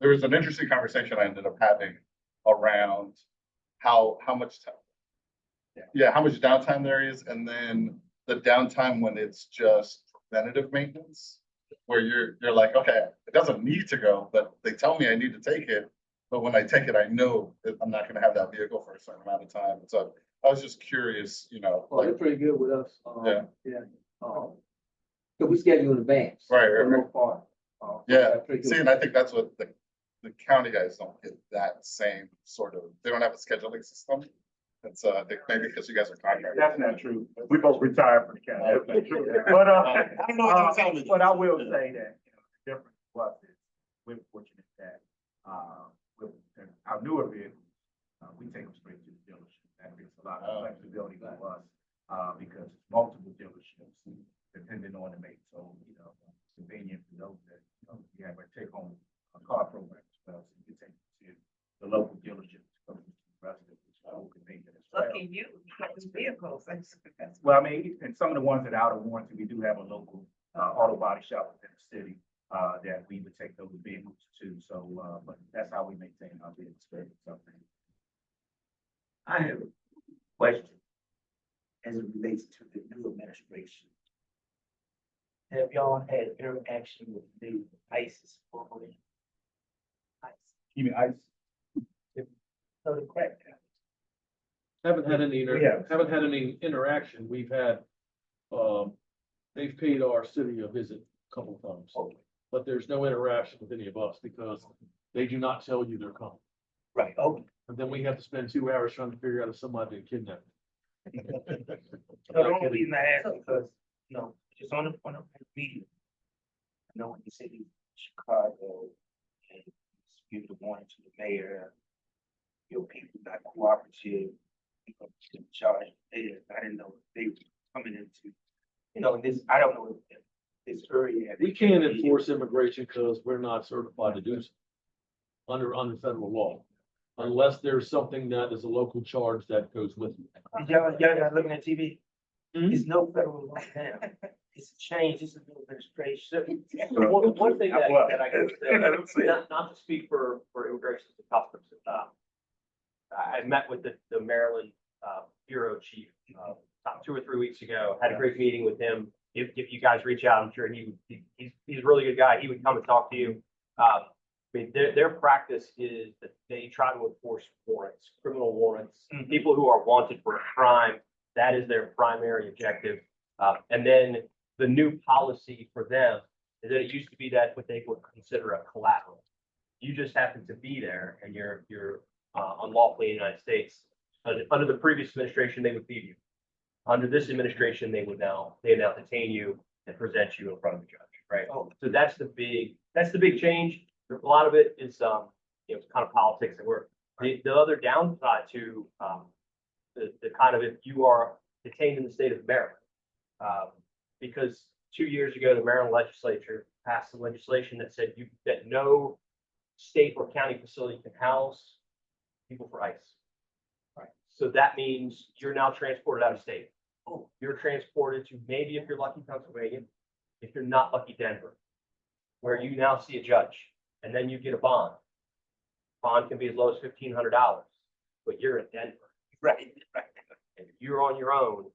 was an interesting conversation I ended up having around how much time. Yeah, how much downtime there is, and then the downtime when it's just preventative maintenance, where you're like, okay, it doesn't need to go, but they tell me I need to take it. But when I take it, I know that I'm not going to have that vehicle for a certain amount of time. So I was just curious, Well, they're pretty good with us. Yeah. So we schedule in advance. Right, For the right, most part. Yeah. they're pretty good. See, and I think that's what the county guys don't get that same sort of, they don't have a scheduling system. It's maybe because you guys are contractors. That's not true. We both retired from the county. That's not true. But, I don't know what you're telling me. but I will say that, the difference was is we're fortunate that, with our newer vehicles, we take them straight to the dealership. That gives a lot of flexibility for us, because it's multiple dealerships depending on the make. So, convenient for those that, we have a take home a car program as well. So you can take it to the local dealership to come to the resident, which is all convenient as well. Lucky you, those vehicles. Well, I mean, and some of the ones that are out of warranty, we do have a local auto body shop within the city that we would take those vehicles to. So, but that's how we maintain our vehicles. Something. I have a question as it relates to the new administration. Have y'all had interaction with the ISIS formally? You mean ICE? So the crackdown. Haven't had any, Yeah. haven't had any interaction. We've had, they've paid our city a visit a couple of times. But there's no interaction with any of us because they do not tell you they're coming. Right, okay. And then we have to spend 2 hours trying to figure out if somebody been kidnapped. The only reason I ask because, you know, just on the media. You know, when you say Chicago and you the warning to the mayor, your people not cooperative, you know, in charge there. I didn't know if they were coming into, you know, this, I don't know if this area. We can't enforce immigration because we're not certified to do so under federal law. Unless there's something that is a local charge that goes with it. Y'all got looking at TV? It's no federal law now. It's a change, it's a new administration. One thing that I can say, Yeah. not to speak for immigration and customs, I met with the Maryland, bureau chief, about 2 or 3 weeks ago, had a great meeting with him. If you guys reach out, I'm sure he's a really good guy. He would come and talk to you. I mean, their practice is that they try to enforce warrants, criminal warrants, people who are wanted for a crime. That is their primary objective. And then the new policy for them is that it used to be that what they would consider a collateral. You just happen to be there and you're unlawfully in the United States. Under the previous administration, they would leave you. Under this administration, they now detain you and present you in front of the judge, right? So that's the big change. A lot of it is, it's kind of politics and work. The other downside to, the kind of, if you are detained in the state of Maryland, because 2 years ago, the Maryland legislature passed some legislation that said that no state or county facility can house people for ICE. Right. So that means you're now transported out of state. You're transported to, maybe if you're lucky, Pennsylvania, if you're not lucky, Denver, where you now see a judge and then you get a bond. Bond can be as low as $1,500, but you're in Denver. Right. And you're on your own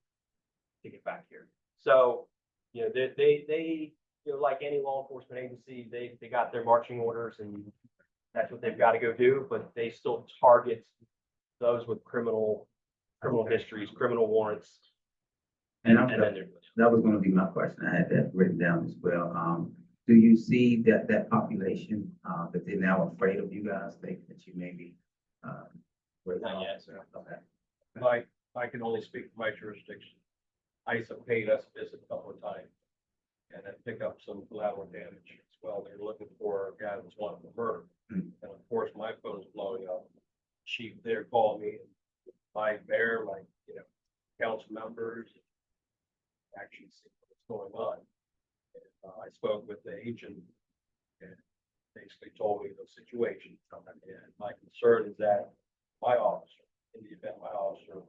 to get back here. So, you know, they you know, like any law enforcement agency, they got their marching orders and that's what they've got to go do, but they still target those with criminal histories, criminal warrants. And And then they're. that was gonna be my question. I had that written down as well. Do you see that population, that they're now afraid of you guys, think that you may be, Not yet, sir. Okay. I can only speak for my jurisdiction. ICE have paid us a visit a couple of times. And then pick up some collateral damage as well. They're looking for a guy that's wanted for murder. Mm. And of course, my phone's blowing up. Chief there called me, my mayor, my, council members. Actually see what's going on. And, I spoke with the agent and basically told me the situation. And my concern is that my officer, in the event my officer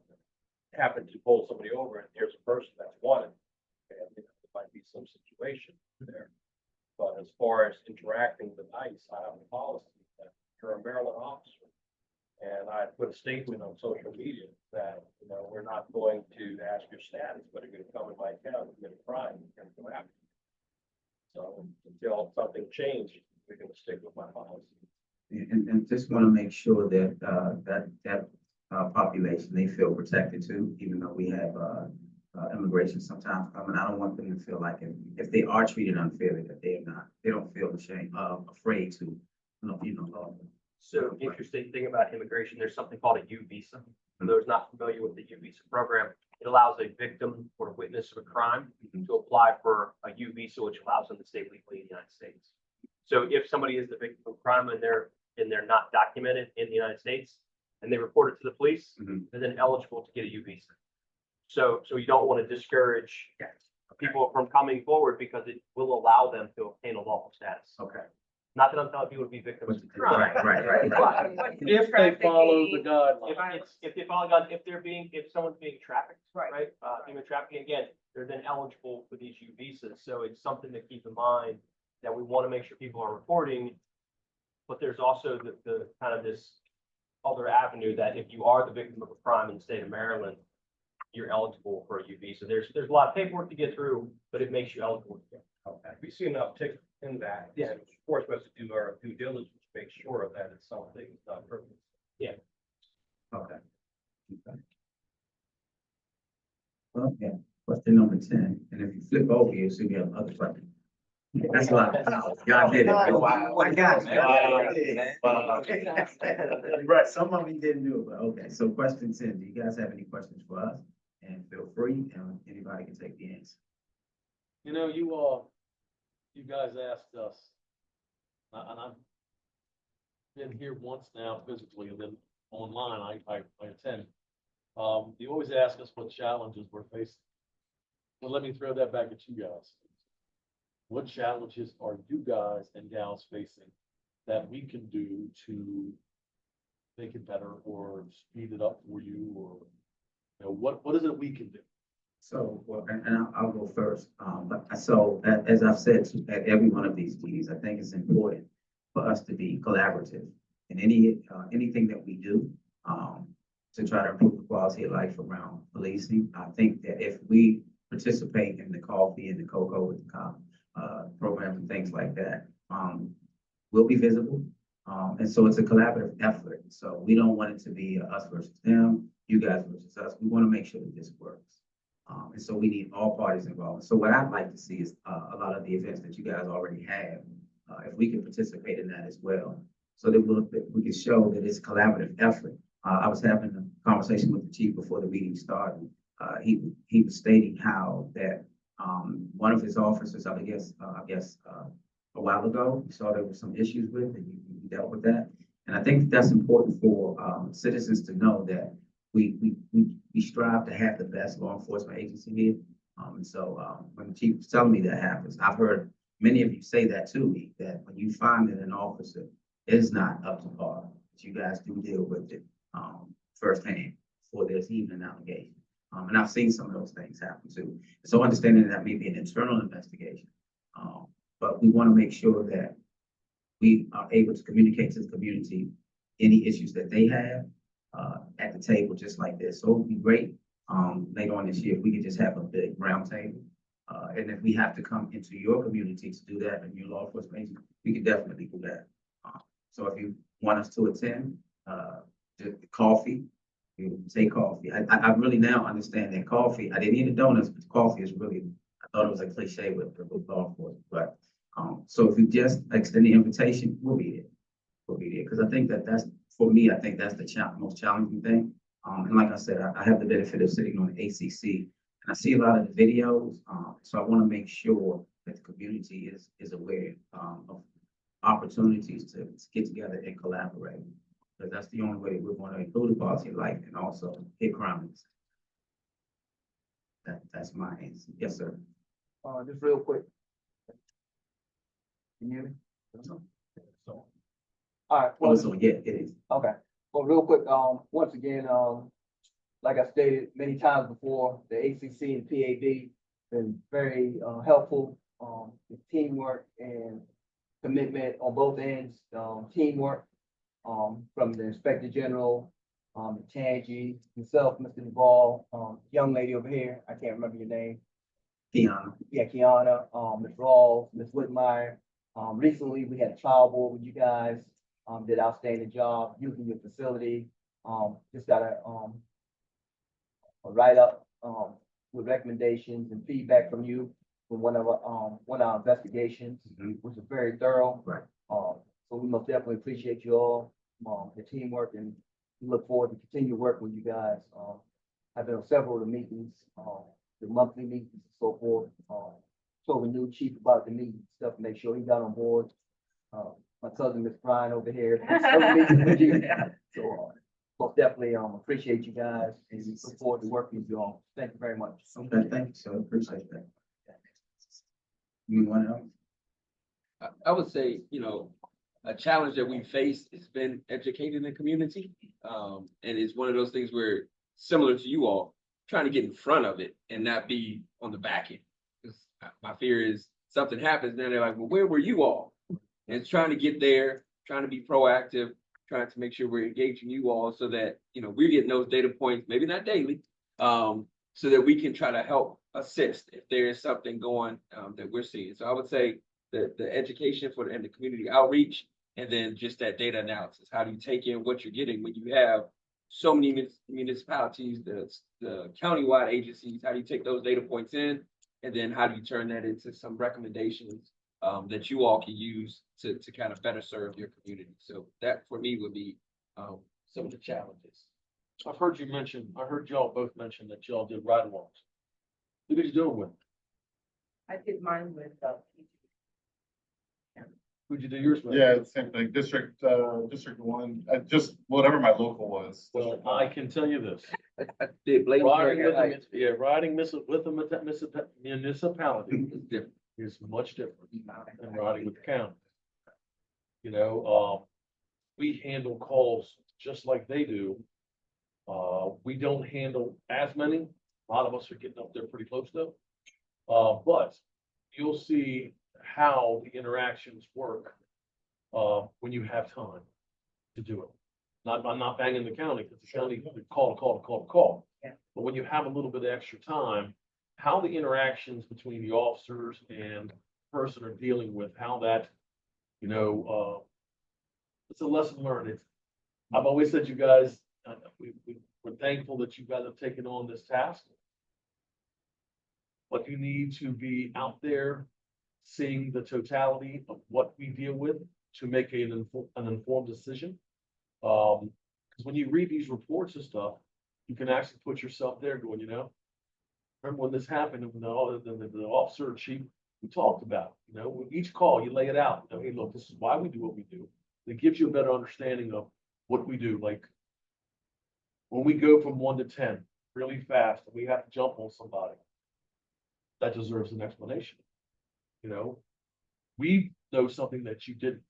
happened to pull somebody over and there's a person that's wanted. And there might be some situation there. But as far as interacting with ICE, I have a policy that you're a Maryland officer. And I put a statement on social media that, we're not going to ask your status, but you're gonna come in my town and commit a crime, you're gonna come after me. So until something changed, we're gonna stick with my policy. And just wanna make sure that, that population, they feel protected too, even though we have, immigration sometimes coming. I don't want them to feel like if they are treated unfairly, that they don't feel ashamed, afraid to, So interesting thing about immigration, there's something called a U visa. For those not familiar with the U visa program, it allows a victim or witness of a crime to apply for a U visa, which allows them to stay legally in the United States. So if somebody is the victim of crime and they're not documented in the United States and they report it to the police, they're then eligible to get a U visa. So you don't want to discourage people from coming forward because it will allow them to obtain a lawful status. Okay. Not that I'm telling people to be victims of crime. Right. If they follow the guidelines. If they follow guidelines, if someone's being trafficked, Right. right? Human trafficking, again, they're then eligible for these U visas. So it's something to keep in mind that we want to make sure people are reporting. But there's also the kind of this other avenue that if you are the victim of a crime in the state of Maryland, you're eligible for a U visa. There's a lot of paperwork to get through, but it makes you eligible. We see an uptick in that. Yeah. And of course, we have to do our due diligence, to make sure that it's something that's not frivolous. Yeah. Okay. Okay, question number 10, and if you flip over, you'll see we have other questions. That's why, y'all did it. Right? I got you. Right, some of you didn't do it, but okay, so question 10, do you guys have any questions for us? And feel free, and anybody can take the answer. You know, you guys asked us, and I've been here once now physically, and then online, I attend. You always ask us what challenges we're facing. Well, let me throw that back at you guys. What challenges are you guys and gals facing that we can do to make it better or speed it up for you, or, you know, what is it we can do? So, well, and I'll go first. As I've said at every one of these meetings, I think it's important for us to be collaborative in anything that we do, to try to improve the quality of life around policing. I think that if we participate in the coffee and the cocoa with the programs and things like that, we'll be visible. And so it's a collaborative effort. So we don't want it to be us versus them, you guys versus us. We want to make sure that this works. And so we need all parties involved. So what I'd like to see is a lot of the events that you guys already have, if we can participate in that as well, so that we can show that it's a collaborative effort. I was having a conversation with the chief before the meeting started. He was stating how that one of his officers, I guess a while ago, he saw there were some issues with, and you dealt with that. And I think that's important for citizens to know that we strive to have the best law enforcement agency here. And so when the chief was telling me that happens, I've heard many of you say that to me, that when you find that an officer is not up to par, that you guys do deal with it firsthand before there's even an allegation. And I've seen some of those things happen too. So understanding that may be an internal investigation, but we want to make sure that we are able to communicate to the community any issues that they have at the table, just like this. So it would be great later on this year if we could just have a big round table. And if we have to come into your community to do that and your law enforcement agency, we could definitely do that. So if you want us to attend, the coffee, you take coffee. I really now understand that coffee, I didn't eat the donuts, but coffee is really, I thought it was a cliche with law enforcement. But so if you just extend the invitation, we'll be there. We'll be there. Because I think that's, for me, I think that's the most challenging thing. And like I said, I have the benefit of sitting on the ACC, and I see a lot of the videos. So I want to make sure that the community is aware of opportunities to get together and collaborate. Because that's the only way we're going to improve the quality of life and also hit crime. That's my answer. Yes, sir. Just real quick. Can you hear me? So, All right. Well, also, yeah, it is. okay. Well, real quick, once again, like I stated many times before, the ACC and PAB been very helpful, with teamwork and commitment on both ends, teamwork, from the Inspector General, Tangi, himself, Mr. Duvall, young lady over here, I can't remember your name. Kiana. Yeah, Kiana, Ms. Rawls, Ms. Whitmire. Recently, we had a trial board with you guys, did outstanding job using your facility. Just got a write-up, with recommendations and feedback from you from one of our investigations, which was very thorough. Right. So we most definitely appreciate you all, the teamwork, and we look forward to continue working with you guys. I've been on several of the meetings, the monthly meetings and so forth. Told the new chief about the meeting stuff, make sure he got on board. My cousin, Miss Brian over here. So, most definitely, appreciate you guys and look forward to working with you all. Thank you very much. Okay, thank you, sir. Appreciate that. You want to? I would say, you know, a challenge that we face has been educating the community. And it's one of those things where, similar to you all, trying to get in front of it and not be on the back end. 'Cause my fear is something happens, then they're like, well, where were you all? And it's trying to get there, trying to be proactive, trying to make sure we're engaging you all so that, you know, we're getting those data points, maybe not daily, so that we can try to help assist if there is something going that we're seeing. So I would say the education and the community outreach, and then just that data analysis. How do you take in what you're getting when you have so many municipalities, the countywide agencies, how do you take those data points in? And then how do you turn that into some recommendations that you all can use to kind of better serve your community? So that for me would be some of the challenges. I heard y'all both mention that y'all did ride-alongs. Who did you do it with? I did mine with, Who'd you do yours with? Yeah, same thing, District 1, just whatever my local was. Well, I can tell you this. Did Blake Riding with, Heights riding with a municipality is different. is much different than riding with the county. You know, we handle calls just like they do. We don't handle as many. A lot of us are getting up there pretty close though. But you'll see how the interactions work, when you have time to do it. I'm not banging the county, because the county call. Yeah. But when you have a little bit of extra time, how the interactions between the officers and the person are dealing with, how that, it's a lesson learned. I've always said, you guys, we're thankful that you guys have taken on this task. But you need to be out there seeing the totality of what we deal with to make an informed decision. Because when you read these reports and stuff, you can actually put yourself there going, remember when this happened, and the officer chief, we talked about, with each call, you lay it out, hey, look, this is why we do what we do. It gives you a better understanding of what we do. Like when we go from 1 to 10 really fast, and we have to jump on somebody, that deserves an explanation. We know something that you didn't.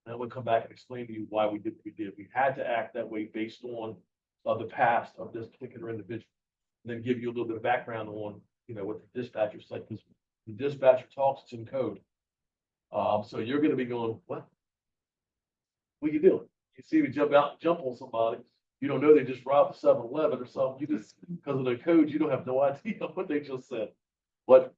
And we'll come back and explain to you why we did what we did. We had to act that way based on the past of this particular individual. And then give you a little bit of background on, what the dispatcher's like, because the dispatcher talks, it's in code. So you're gonna be going, what? What are you doing? You see me jump out and jump on somebody. You don't know they just robbed a 7-Eleven or something. You just, because of the code, you don't have no idea what they just said. But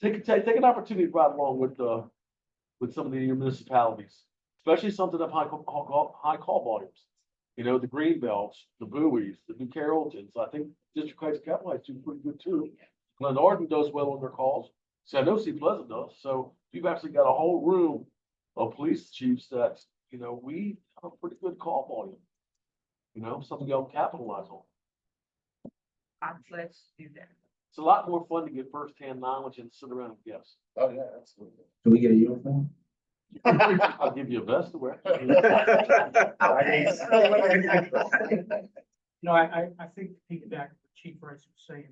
take an opportunity to ride along with some of the municipalities, especially something of high call volumes. The green belts, the buoys, the New Carrolltons. I think District Heights Capital do pretty good too. Glen Arden does well on their calls. So I know C Pleasant does. So you've actually got a whole room of police chiefs that, we have a pretty good call volume. Something y'all capitalize on. let's do that. It's a lot more fun to get firsthand knowledge and sit around and guess. Oh, yeah, absolutely. Can we get a uniform? I'll give you a vest to wear. No, I think to piggyback what Chief Rice was saying,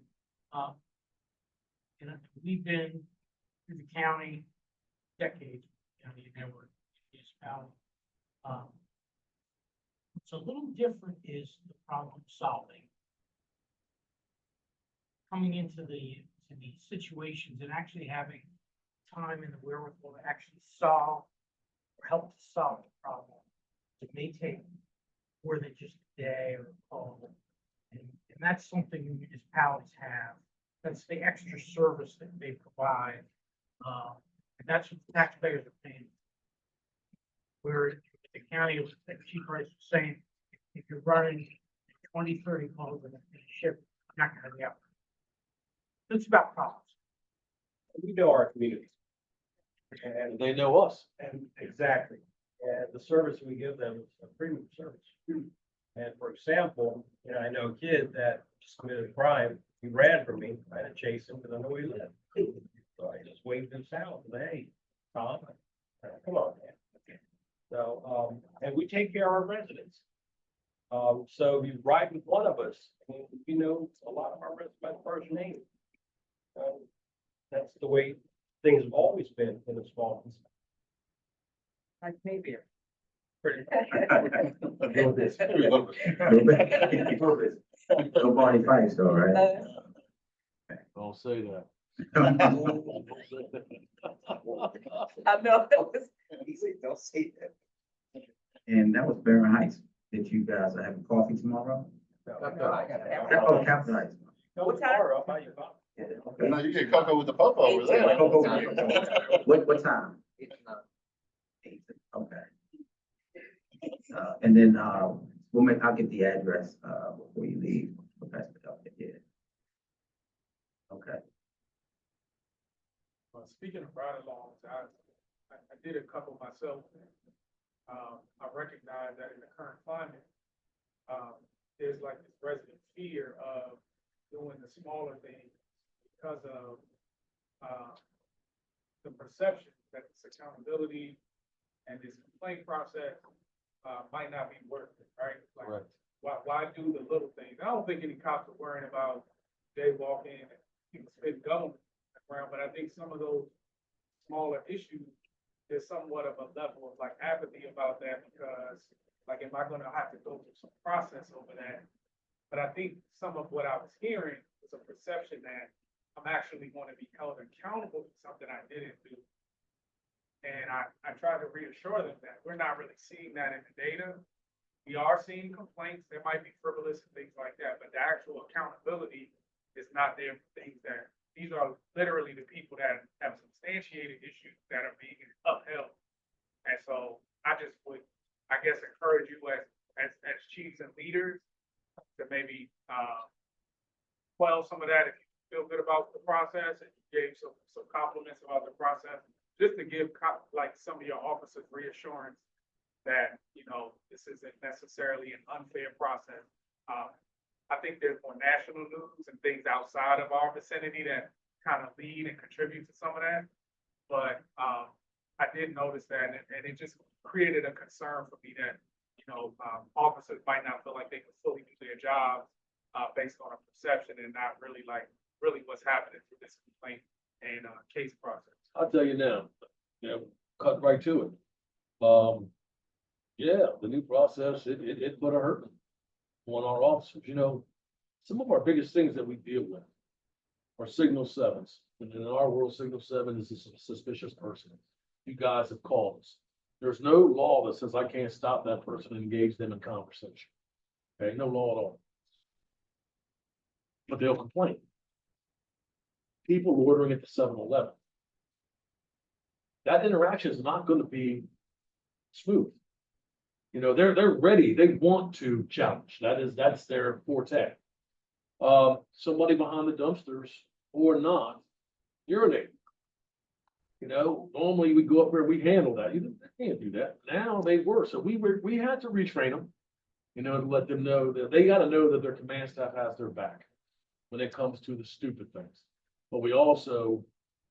we've been through the county decades, county network, municipality. What's a little different is the problem solving. Coming into these situations and actually having time and the wherewithal to actually solve or help to solve the problem. It may take more than just a day or a call. And that's something the municipalities have. That's the extra service that they provide. And that's what the taxpayers are paying. Where the county, like Chief Rice was saying, if you're running 20, 30 calls in a shift, you're not gonna be out. It's about problems. We know our communities. And They know us. And exactly, and the service we give them is a premium service. And for example, I know a kid that just committed a crime, he ran from me, I had to chase him because I know where he lived. So I just waved him south, and hey, Tom, come on, man. So, and we take care of our residents. So if you ride with one of us, a lot of our residents by first name. That's the way things have always been in a small business. Like maybe. No party fights though, right? Don't say that. I know that was. Don't say that. And that was Barron Heights. Did you guys have coffee tomorrow? Oh, Capitol Heights. What time? I'll buy you coffee. Okay. No, you get cocoa with the popo over there. What time? 8. Okay. And then, I'll get the address, before you leave, Professor, yeah. Okay. Speaking of ride-alongs, I did a couple myself. I recognize that in the current climate, there's like this resident fear of doing the smaller things because of, the perception that this accountability and this complaint process, might not be worth it, right? Like, Correct. why do the little things? I don't think any cops are worrying about jaywalking and people spitting gum around, but I think some of those smaller issues, there's somewhat of a level of like apathy about that because like, am I gonna have to go through some process over that? But I think some of what I was hearing was a perception that I'm actually going to be held accountable for something I didn't do. And I try to reassure them that we're not really seeing that in the data. We are seeing complaints that might be frivolous and things like that, but the actual accountability is not there for things that, these are literally the people that have substantiated issues that are being upheld. And so I just would, I guess, encourage you as chiefs and leaders to maybe quell some of that if you feel good about the process and you gave some compliments about the process, just to give like some of your officers reassurance that, you know, this isn't necessarily an unfair process. I think there's more national news and things outside of our vicinity that kind of lead and contribute to some of that. But I did notice that, and it just created a concern for me that, you know, officers might not feel like they can fully do their jobs based on a perception and not really what's happening through this complaint and case process. I'll tell you now, cut right to it. Yeah, the new process, it put a hurt on our officers. You know, some of our biggest things that we deal with are signal sevens. And in our world, signal seven is a suspicious person. You guys have called us. There's no law that says I can't stop that person and engage them in conversation. Okay, no law at all. But they'll complain. People ordering at the 7-Eleven. That interaction is not going to be smooth. You know, they're ready. They want to challenge. That's their forte. Somebody behind the dumpsters or not urinating. You know, normally we go up there, we handle that. You can't do that. Now they were. So we had to retrain them, you know, to let them know that they got to know that their command staff has their back when it comes to the stupid things. But we also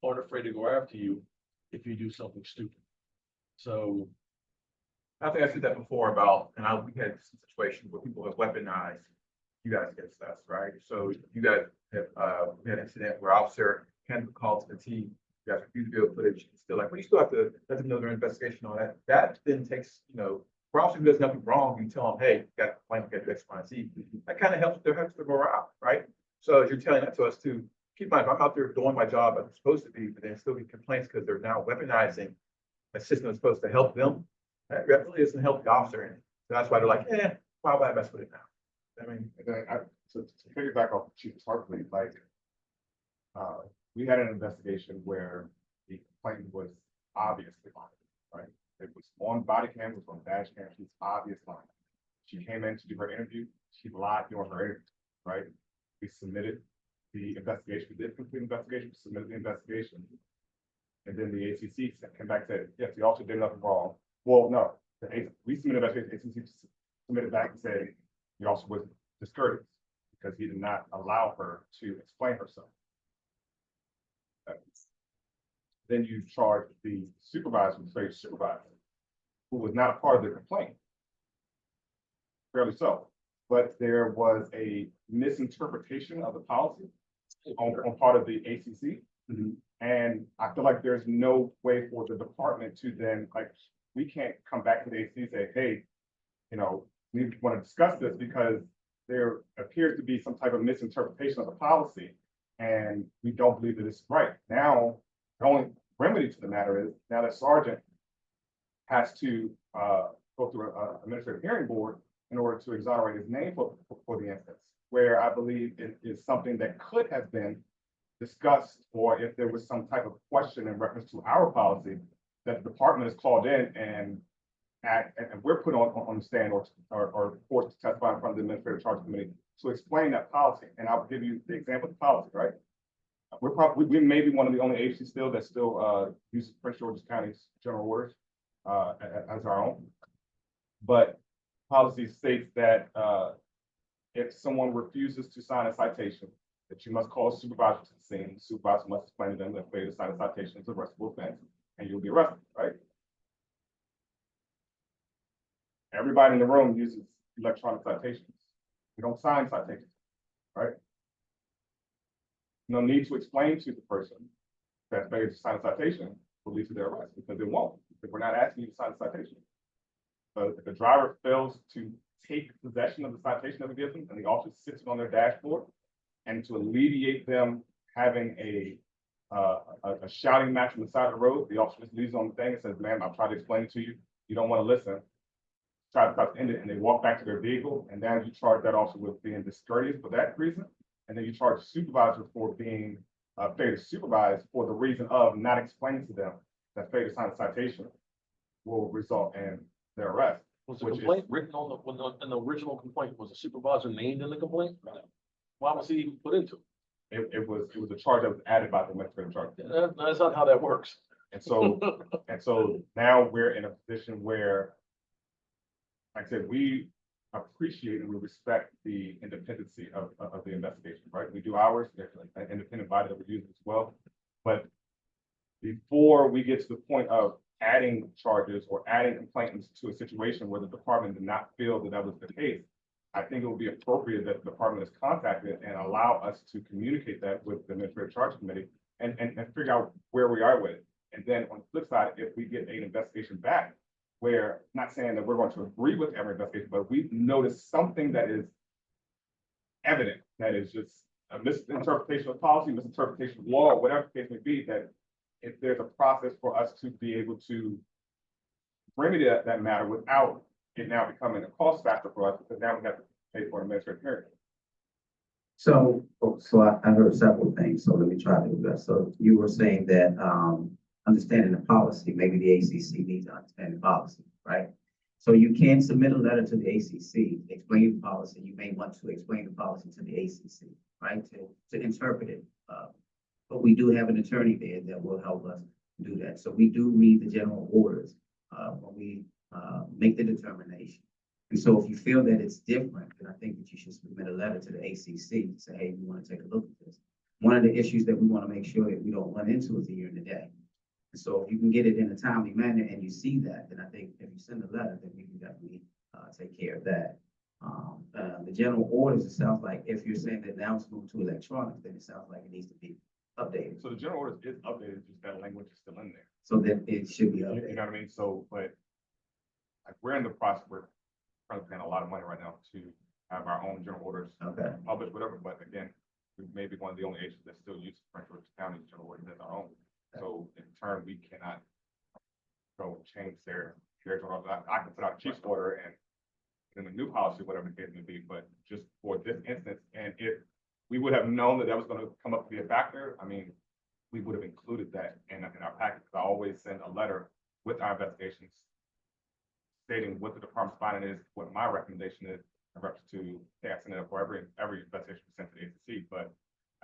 aren't afraid to go after you if you do something stupid. So I think I said that before about, and we had some situations where people have weaponized you guys against us, right? So you guys have, we had an incident where officer can call to the team, you guys refuse to build footage, still like, well, you still have to let them know their investigation on that. That then takes, you know, for officer who does nothing wrong, you tell them, hey, you got a complaint, you got to do X, Y, and Z. That kind of helps the morale, right? So as you're telling that to us too, keep in mind, if I'm out there doing my job as I'm supposed to be, but then still be complaints because they're now weaponizing a system that's supposed to help them. That really doesn't help the officer any. So that's why they're like, why would I mess with it now? I mean, to piggyback off Chief Hartley, like, we had an investigation where the complainant was obviously lying, right? It was on body cam, it was on dash cam, she's obviously lying. She came in to do her interview, she lied during her interview, right? We submitted the investigation, we did complete the investigation, we submitted the investigation. And then the ACC came back and said, yes, the officer did nothing wrong. Well, no, we submitted an investigation, ACC submitted back and said the officer was discourteous because he did not allow her to explain herself. Then you charge the supervisor, the state supervisor, who was not a part of the complaint. Fairly so. But there was a misinterpretation of the policy on part of the ACC. Mm-hmm. And I feel like there's no way for the department to then, like, we can't come back to the ACC and say, hey, you know, we want to discuss this because there appears to be some type of misinterpretation of the policy and we don't believe that it's right. Now, the only remedy to the matter is now that sergeant has to go through an administrative hearing board in order to exonerate his name for the instance, where I believe it is something that could have been discussed, or if there was some type of question in reference to our policy, that the department is called in and and we're put on the stand or forced to testify in front of the administrative charge committee to explain that policy. And I'll give you the example of the policy, right? We may be one of the only agencies still that still uses Prince George's County's general orders as our own. But policy states that if someone refuses to sign a citation, that you must call a supervisor to the scene. The supervisor must explain to them that failure to sign a citation is a arrestable offense, and you'll be arrested, right? Everybody in the room uses electronic citations. We don't sign citations, right? No need to explain to the person that failure to sign a citation will lead to their arrest, because it won't, because we're not asking you to sign a citation. But if the driver fails to take possession of the citation that we give them, and the officer sits it on their dashboard, and to alleviate them having a shouting match on the side of the road, the officer just leaves on the thing and says, "Ma'am, I've tried to explain it to you. You don't want to listen." Try to end it, and they walk back to their vehicle, and then you charge that officer with being discourteous for that reason, and then you charge the supervisor for being failure to supervise for the reason of not explaining to them that failure to sign a citation will result in their arrest. Was the Which is- complaint written on in the original complaint, was the supervisor named in the complaint? Why was he even put into it? It was a charge that was added by the administrative charge. That's not how that works. And so now we're in a position where, like I said, we appreciate and we respect the independency of the investigation, right? We do ours, there's an independent body that we use as well. But before we get to the point of adding charges or adding complainants to a situation where the department did not feel that that was the case, I think it would be appropriate that the department is contacted and allow us to communicate that with the administrative charge committee and figure out where we are with it. And then on the flip side, if we get an investigation back, where, not saying that we're going to agree with every investigation, but we've noticed something that is evident, that is just a misinterpretation of policy, misinterpretation of law, or whatever the case may be, that if there's a process for us to be able to remedy that matter without it now becoming a cost factor for us, because now we have to pay for an administrative hearing. So I heard several things, so let me try to address. So you were saying that, understanding the policy, maybe the ACC needs to understand the policy, right? So you can submit a letter to the ACC, explain the policy. You may want to explain the policy to the ACC, right? To interpret it. But we do have an attorney there that will help us do that. So we do read the general orders when we make the determination. And so if you feel that it's different, then I think that you should submit a letter to the ACC to say, hey, we want to take a look at this. One of the issues that we want to make sure that we don't run into is the year and the day. And so if you can get it in a timely manner and you see that, then I think if you send a letter, then we can definitely take care of that. The general orders, it sounds like if you're saying that now it's moved to electronic, then it sounds like it needs to be updated. So the general orders is updated, just that language is still in there. So that it should be You updated. know what I mean? So, but like we're in the process, we're probably paying a lot of money right now to have our own general orders Okay. published, whatever. But again, we may be one of the only agencies that still use Prince George's County's general orders as our own. So in turn, we cannot go change their general order. I can put out a chief's order and in a new policy, whatever the case may be, but just for this instance, and if we would have known that that was going to come up to be a factor, I mean, we would have included that in our package. I always send a letter with our investigations stating what the department's finding is, what my recommendation is, in reference to passing it for every investigation we sent to the agency. But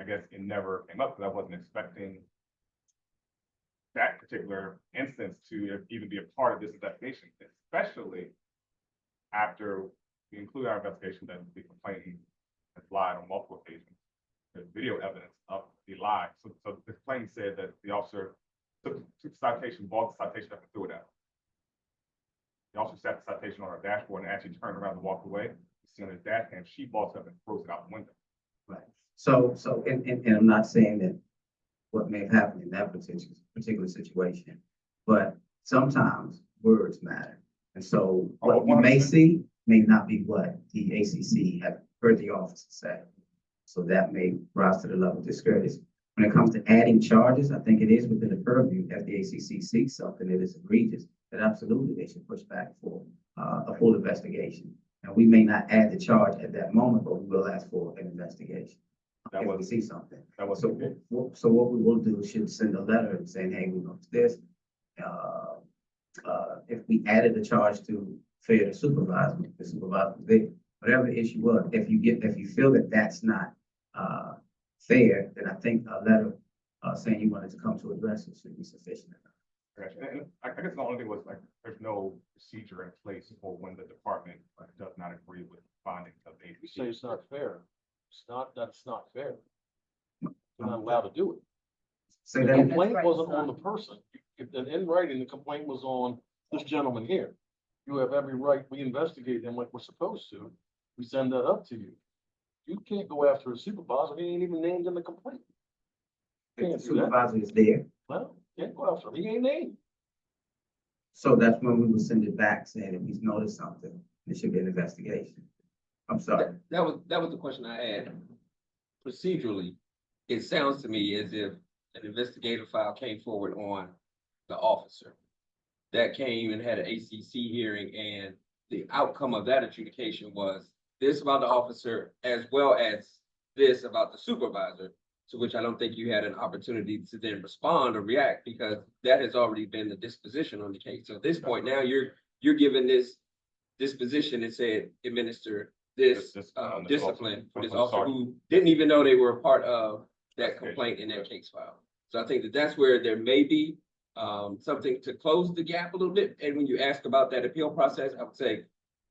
I guess it never came up because I wasn't expecting that particular instance to even be a part of this investigation, especially after we include our investigation that the complainant has lied on multiple occasions. There's video evidence of the lie. So the complainant said that the officer took the citation, bought the citation up and threw it out. The officer sat the citation on her dashboard and actually turned around and walked away. You see on his dash cam, she bought it up and throws it out the window. Right. So and I'm not saying that what may have happened in that particular situation, but sometimes words matter. And so what you may see may not be what the ACC have heard the officer say. So that may rise to the level of discourteous. When it comes to adding charges, I think it is within the purview if the ACC sees something that is egregious, that absolutely they should push back for a full investigation. And we may not add the charge at that moment, but we will ask for an investigation. If we see something. So what we will do is should send a letter saying, hey, we know this. if we added a charge to failure to supervise, the supervisor, whatever the issue was, if you feel that that's not, fair, then I think a letter, saying you wanted to come to address it should be sufficient. Gotcha. And I guess the only thing was like, there's no procedure in place for when the department does not agree with findings of the You say ACC. it's not fair. That's not fair. You're not allowed to do it. Say The that, complaint wasn't on the person. If in writing, the complaint was on this gentleman here. You have every right, we investigate him like we're supposed to. We send that up to you. You can't go after a supervisor, he ain't even named in the complaint. if the Can't do that. supervisor is there, Well, can't go after him, he ain't named. so that's when we would send it back saying if he's noticed something, there should be an investigation. I'm sorry. That was the question I had. Procedurally, it sounds to me as if an investigative file came forward on the officer. That came and had an ACC hearing, and the outcome of that adjudication was this about the officer as well as this about the supervisor, to which I don't think you had an opportunity to then respond or react because that has already been the disposition on the case. So at this point now, you're given this disposition and said administer this discipline for this officer who didn't even know they were a part of that complaint in that case file. So I think that that's where there may be something to close the gap a little bit. And when you ask about that appeal process, I would say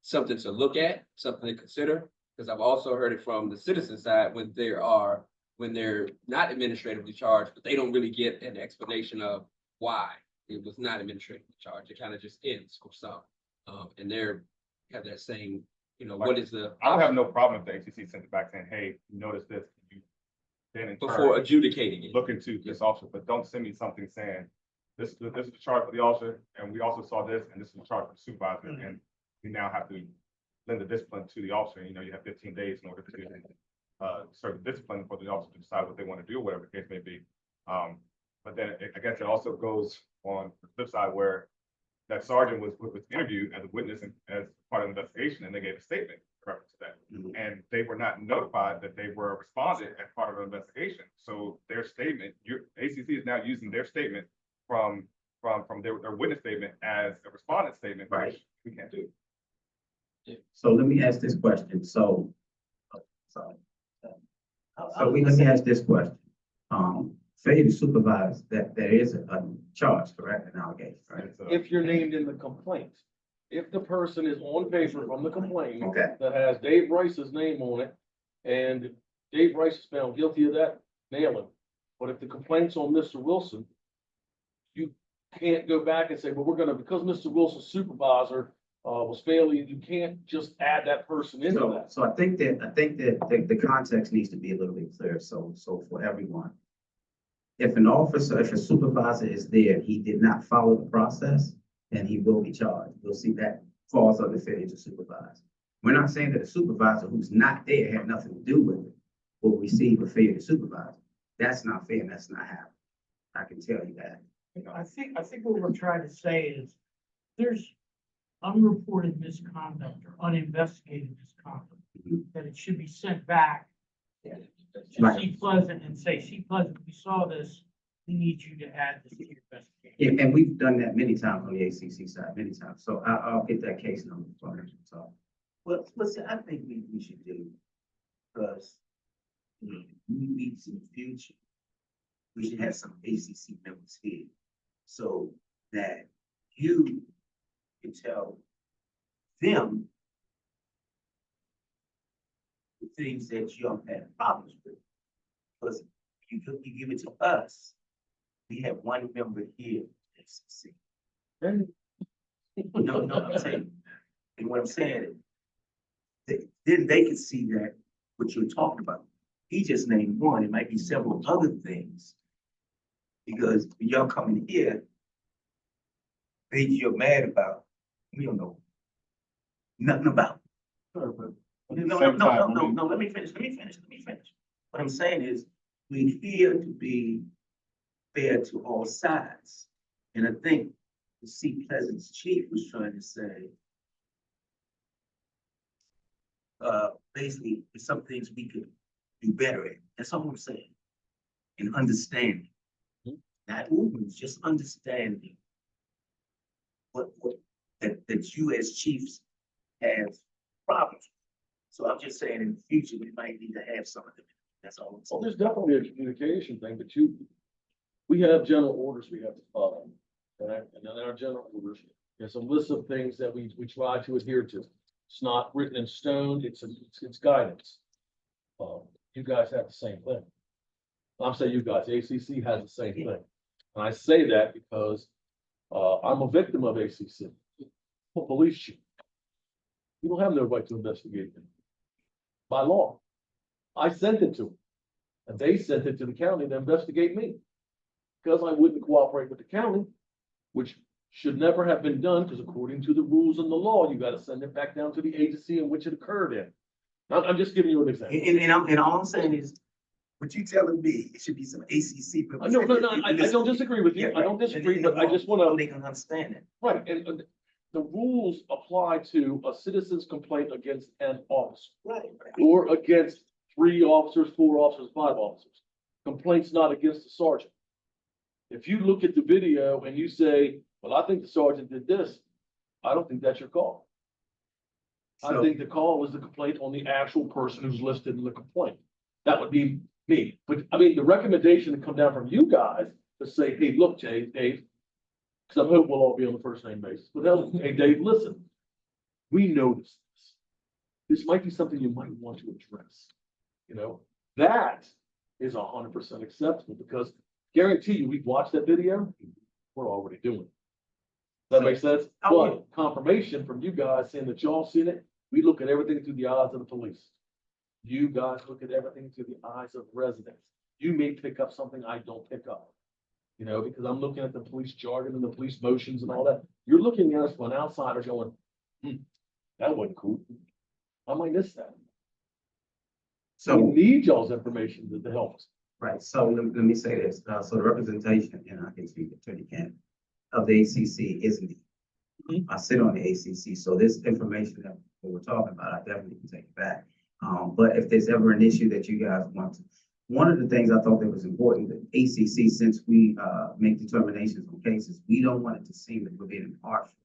something to look at, something to consider, because I've also heard it from the citizen side when they're not administratively charged, but they don't really get an explanation of why it was not administratively charged. It kind of just ends for some. And they're have that same, what is the I would have no problem if the ACC sent it back saying, hey, you noticed this, you then in before turn adjudicating it. look into this officer, but don't send me something saying, this is the charge for the officer, and we also saw this, and this is the charge for the supervisor, and we now have to lend the discipline to the officer. You have 15 days in order to serve the discipline for the officer to decide what they want to do, whatever the case may be. But then I guess it also goes on the flip side where that sergeant was interviewed as a witness and as part of the investigation, and they gave a statement in reference to that. And they were not notified that they were responded as part of the investigation. So their statement, ACC is now using their statement from their witness statement as a respondent statement, Right. which we can't do. So let me ask this question. So let me ask this question. Failure to supervise, that there is a charge, correct, an allegation, right? It's, If you're named in the complaint. If the person is on paper from the complaint Okay, that has Dave Rice's name on it, and Dave Rice is found guilty of that, nail him. But if the complaint's on Mr. Wilson, you can't go back and say, well, because Mr. Wilson's supervisor was failing, you can't just add that person into that. so I think that the context needs to be a little bit clear, so for everyone. If a supervisor is there, he did not follow the process, then he will be charged. You'll see that falls under failure to supervise. We're not saying that a supervisor who's not there had nothing to do with it will receive a failure to supervise. That's not fair, and that's not happening. I can tell you that. I think what we're trying to say is there's unreported misconduct or uninvestigated misconduct, that it should be sent back to Right. C Pleasant and say, C Pleasant, we saw this, we need you to add this to your investigation. Yeah, and we've done that many times on the ACC side, many times. So I'll get that case number for you. So, Well, see, I think we should do, because we meet in the future, we should have some ACC members here, so that you can tell them the things that you don't have problems with. Because you give it to us, we have one member here, ACC. No, I'm saying, and what I'm saying is, then they can see that what you're talking about. He just named one, it might be several other things. Because when y'all coming here, things you're mad about, we don't know nothing about. No, let me finish. What I'm saying is, we're here to be fair to all sides. And I think the C Pleasant's chief was trying to say, basically, there's some things we could do better at. That's all I'm saying. And understanding. Not movements, just understanding what that you as chiefs have problems. So I'm just saying in the future, we might need to have some of them. That's all. I'm Well, saying. there's definitely a communication thing, but we have general orders we have to follow. Right? And in our general orders, there's a list of things that we try to adhere to. It's not written in stone, it's guidance. You guys have the same thing. I'm saying you guys, ACC has the same thing. And I say that because, I'm a victim of ACC. Police chief. You don't have no right to investigate me. By law. I sent it to them. And they sent it to the county to investigate me. Because I wouldn't cooperate with the county, which should never have been done, because according to the rules and the law, you gotta send it back down to the agency in which it occurred in. I'm just giving you an example. And all I'm saying is, what you telling me, it should be some ACC. No, I don't disagree with you. I don't disagree, but I just wanna. They can understand it. Right, and the rules apply to a citizen's complaint against an officer. Right. Or against 3 officers, 4 officers, 5 officers. Complaint's not against the sergeant. If you look at the video and you say, well, I think the sergeant did this, I don't think that's your call. I So- think the call is the complaint on the actual person who's listed in the complaint. That would be me. But I mean, the recommendation to come down from you guys to say, hey, look, Dave, because I hope we'll all be on the first name basis. But hey, Dave, listen, we noticed this. This might be something you might want to address. You know, that is 100% acceptable because guarantee you, we've watched that video, we're already doing it. Does that make sense? But confirmation from you guys saying that y'all seen it, we look at everything through the eyes of the police. You guys look at everything through the eyes of residents. You may pick up something I don't pick up. You know, because I'm looking at the police jargon and the police motions and all that. You're looking at us from an outsider going, that wasn't cool. I might miss that. So we need y'all's information to help us. Right, so let me say this, so the representation, and I can speak to Attorney Kent, of the ACC is me. I sit on the ACC, so this information that we're talking about, I definitely can take it back. But if there's ever an issue that you guys want to, one of the things I thought that was important, that ACC, since we make determinations on cases, we don't want it to seem that we're being impartial.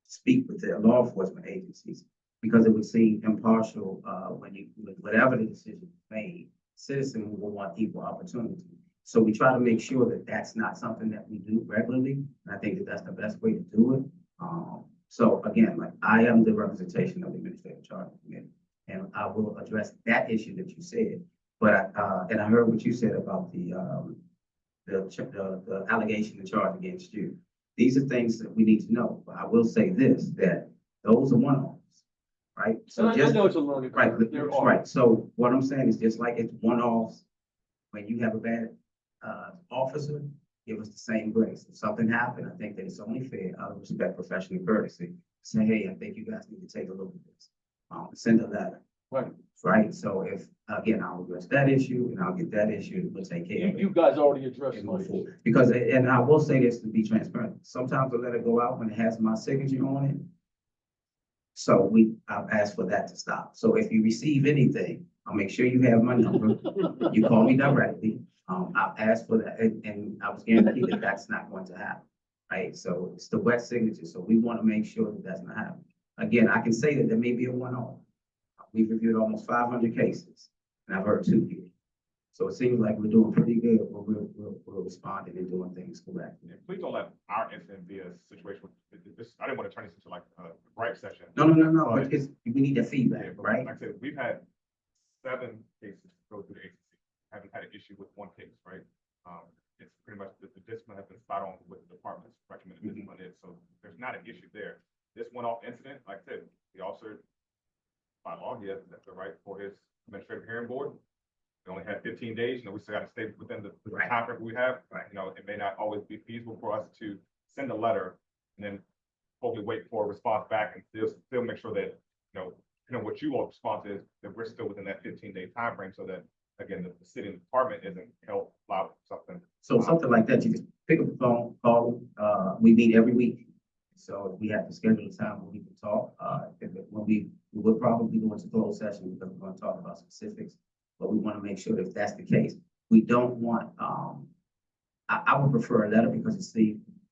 Speak with the law enforcement agencies, because it would seem impartial with whatever the decision is made. Citizens will want equal opportunity. So we try to make sure that that's not something that we do regularly. And I think that that's the best way to do it. So again, like I am the representation of the Administrative Charge Committee, and I will address that issue that you said. But and I heard what you said about the allegation and charge against you. These are things that we need to know. But I will say this, that those are one-offs, right? So I know it's a learning curve. right, There are. right. So what I'm saying is just like it's one-offs, when you have a bad officer, give us the same grace. If something happened, I think that it's only fair, out of respect, professional courtesy, say, hey, I think you guys need to take a look at this. Send a letter. Right. Right, so if, again, I'll address that issue and I'll get that issue, we'll take care of it. You guys already addressed And my move issue. forward. Because, and I will say this to be transparent, sometimes I let it go out when it has my signature on it. So I've asked for that to stop. So if you receive anything, I'll make sure you have my number. You call me directly. I've asked for that and I was guaranteed that that's not going to happen. Right, so it's the wet signature. So we want to make sure that that's not happening. Again, I can say that there may be a one-off. We've reviewed almost 500 cases and I've heard 2 here. So it seems like we're doing pretty good. We're responding and doing things correctly. And please don't let our incident be a situation with this. I didn't want to turn this into like a gripe session. No. But we need that feedback, Yeah, but right? Like I said, we've had 7 cases go through the agency. Haven't had an issue with 1 case, right? It's pretty much the discipline has been spot on with the department's recommended discipline is. So there's not an issue there. This one-off incident, like I said, the officer, by law, he has the right for his administrative hearing board. We only had 15 days, we still got to stay within the time frame we have. Right. It may not always be feasible for us to send a letter and then hopefully wait for a response back and still make sure that, what you all response is, that we're still within that 15-day time frame so that, again, the city and department isn't held liable for something. So something like that, you just pick up the phone, call them. We meet every week. So we have to schedule a time when we can talk. When we will probably go into closed session because we're going to talk about specifics, but we want to make sure that if that's the case, we don't want, I would prefer a letter because it's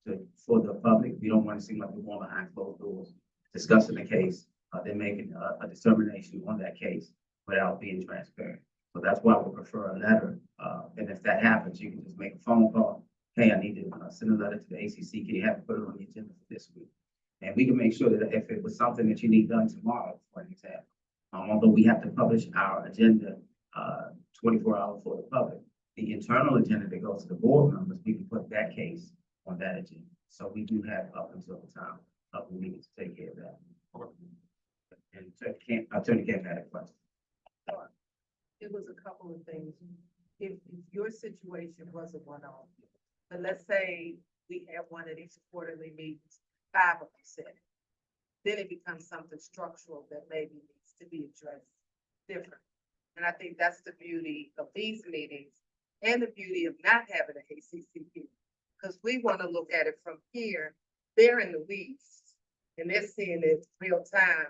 for the public. We don't want to seem like we're going behind closed doors, discussing the case, then making a determination on that case without being transparent. So that's why we prefer a letter. And if that happens, you can just make a phone call. Hey, I need to send a letter to the ACC. Can you have it put it on the agenda for this week? And we can make sure that if it was something that you need done tomorrow, for example, although we have to publish our agenda 24 hours for the public, the internal agenda that goes to the board members, we can put that case on that agenda. So we do have up until the time we need to take care of that. And Attorney Kemp had a question. It was a couple of things. If your situation was a one-off, but let's say we have one of these quarterly meetings, 5 of you said it, then it becomes something structural that maybe needs to be addressed different. And I think that's the beauty of these meetings and the beauty of not having an ACC here. Because we want to look at it from here, they're in the weeds and they're seeing it real time.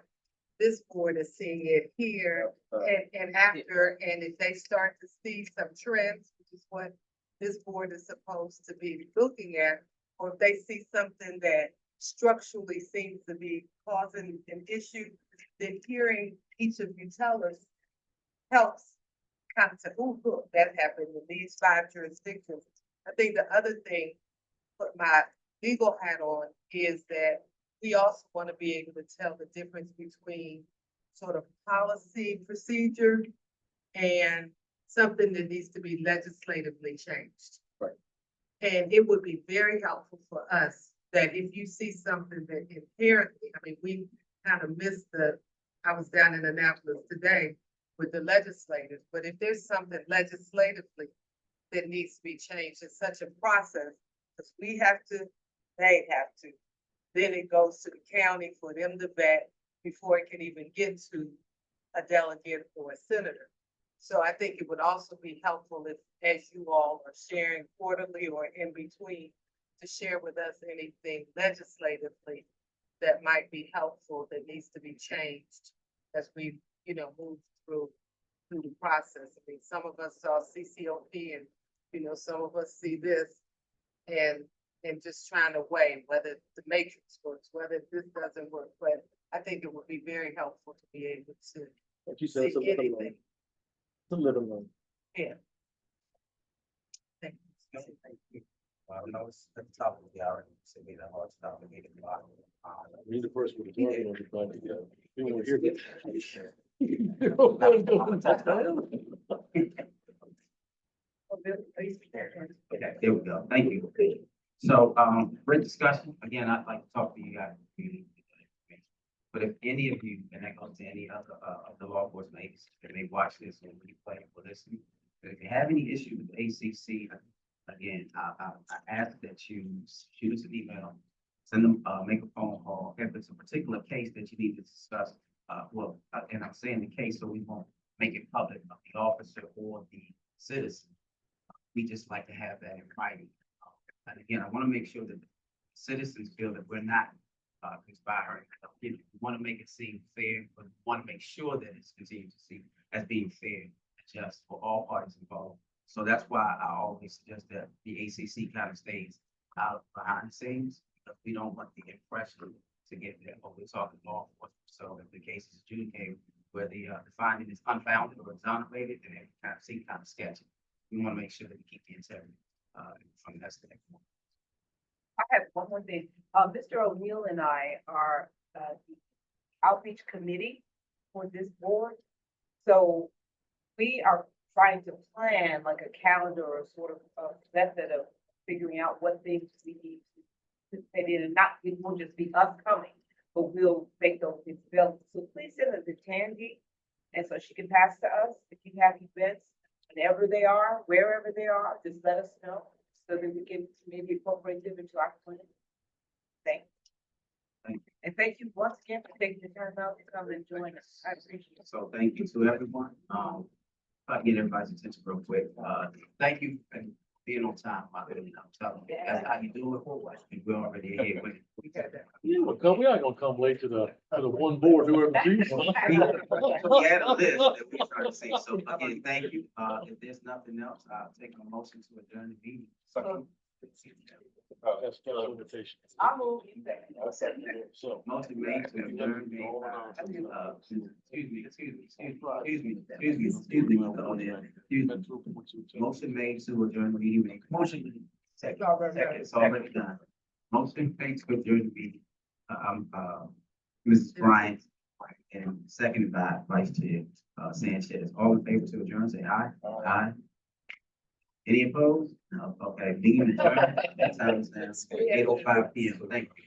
This board is seeing it here and after, and if they start to see some trends, which is what this board is supposed to be looking at, or if they see something that structurally seems to be causing an issue, then hearing each of you tell us helps kind of say, oh, look, that happened in these 5 jurisdictions. I think the other thing, put my legal hat on, is that we also want to be able to tell the difference between sort of policy procedure and something that needs to be legislatively changed. Right. And it would be very helpful for us that if you see something that inherently, I mean, we kind of missed I was down in Annapolis today with the legislators, but if there's something legislatively that needs to be changed in such a process, because we have to, they have to, then it goes to the county for them to vet before it can even get to a delegate or a senator. So I think it would also be helpful if, as you all are sharing quarterly or in between, to share with us anything legislatively that might be helpful, that needs to be changed as we, move through the process. I mean, some of us saw CCOP and, some of us see this and just trying to weigh whether the matrix works, whether this doesn't work. But I think it would be very helpful to be able to Like you said, see anything. It's a little one. Yeah. Thank you. No, it's at the top of the hour. It's a hard stop at 8 o'clock. Me the first one to talk on the time together. You want to hear that? Okay, there we go. Thank you. So, great discussion. Again, I'd like to talk to you guys. But if any of you, and that goes to any other of the law enforcement agencies that may watch this or replay or listen, but if you have any issue with ACC, again, I ask that you shoot us an email, send them, make a phone call. If it's a particular case that you need to discuss, and I'm saying the case so we won't make it public of the officer or the citizen. We just like to have that in writing. And again, I want to make sure that the citizens feel that we're not conspiring. We want to make it seem fair, but we want to make sure that it's continued to see as being fair and just for all parties involved. So that's why I always suggest that the ACC kind of stays out behind the scenes, because we don't want the impression to get there. But we're talking law enforcement. So if the case is adjudicated where the finding is unfounded or exonerated, then it kind of seems kind of sketchy. We want to make sure that we keep the integrity from that standpoint. I have one more thing. Mr. O'Neill and I are the outreach committee for this board. So we are trying to plan like a calendar or sort of a method of figuring out what things we need to fit in, and not, it won't just be us coming, but we'll make those available. So please send it to Tangi, and so she can pass to us. If you have events, whenever they are, wherever they are, just let us know so that we can maybe incorporate them into our plan. Thank you. And thank you once again for taking the time out to come and join us. I appreciate it. So thank you to everyone. I'll get everybody's attention real quick. Thank you for being on time. I'm telling you, that's how you do it. We're already here. We ain't gonna come late to the one board, whoever sees. We had a list that we started to see. So again, thank you. If there's nothing else, I'll take a motion to adjourn the meeting. That's the invitation. I move in that. So. Motion made to adjourn, made by, motion made to adjourn the meeting, made. Motion. Second, it's already done. Motion made to adjourn the meeting, Mrs. Bryant, and seconded by Vice Chair, Sanchez. All in favor to adjourn, say aye. Aye. Any opposed? No, okay, meeting adjourned. That time is now 8:05 PM, thank you.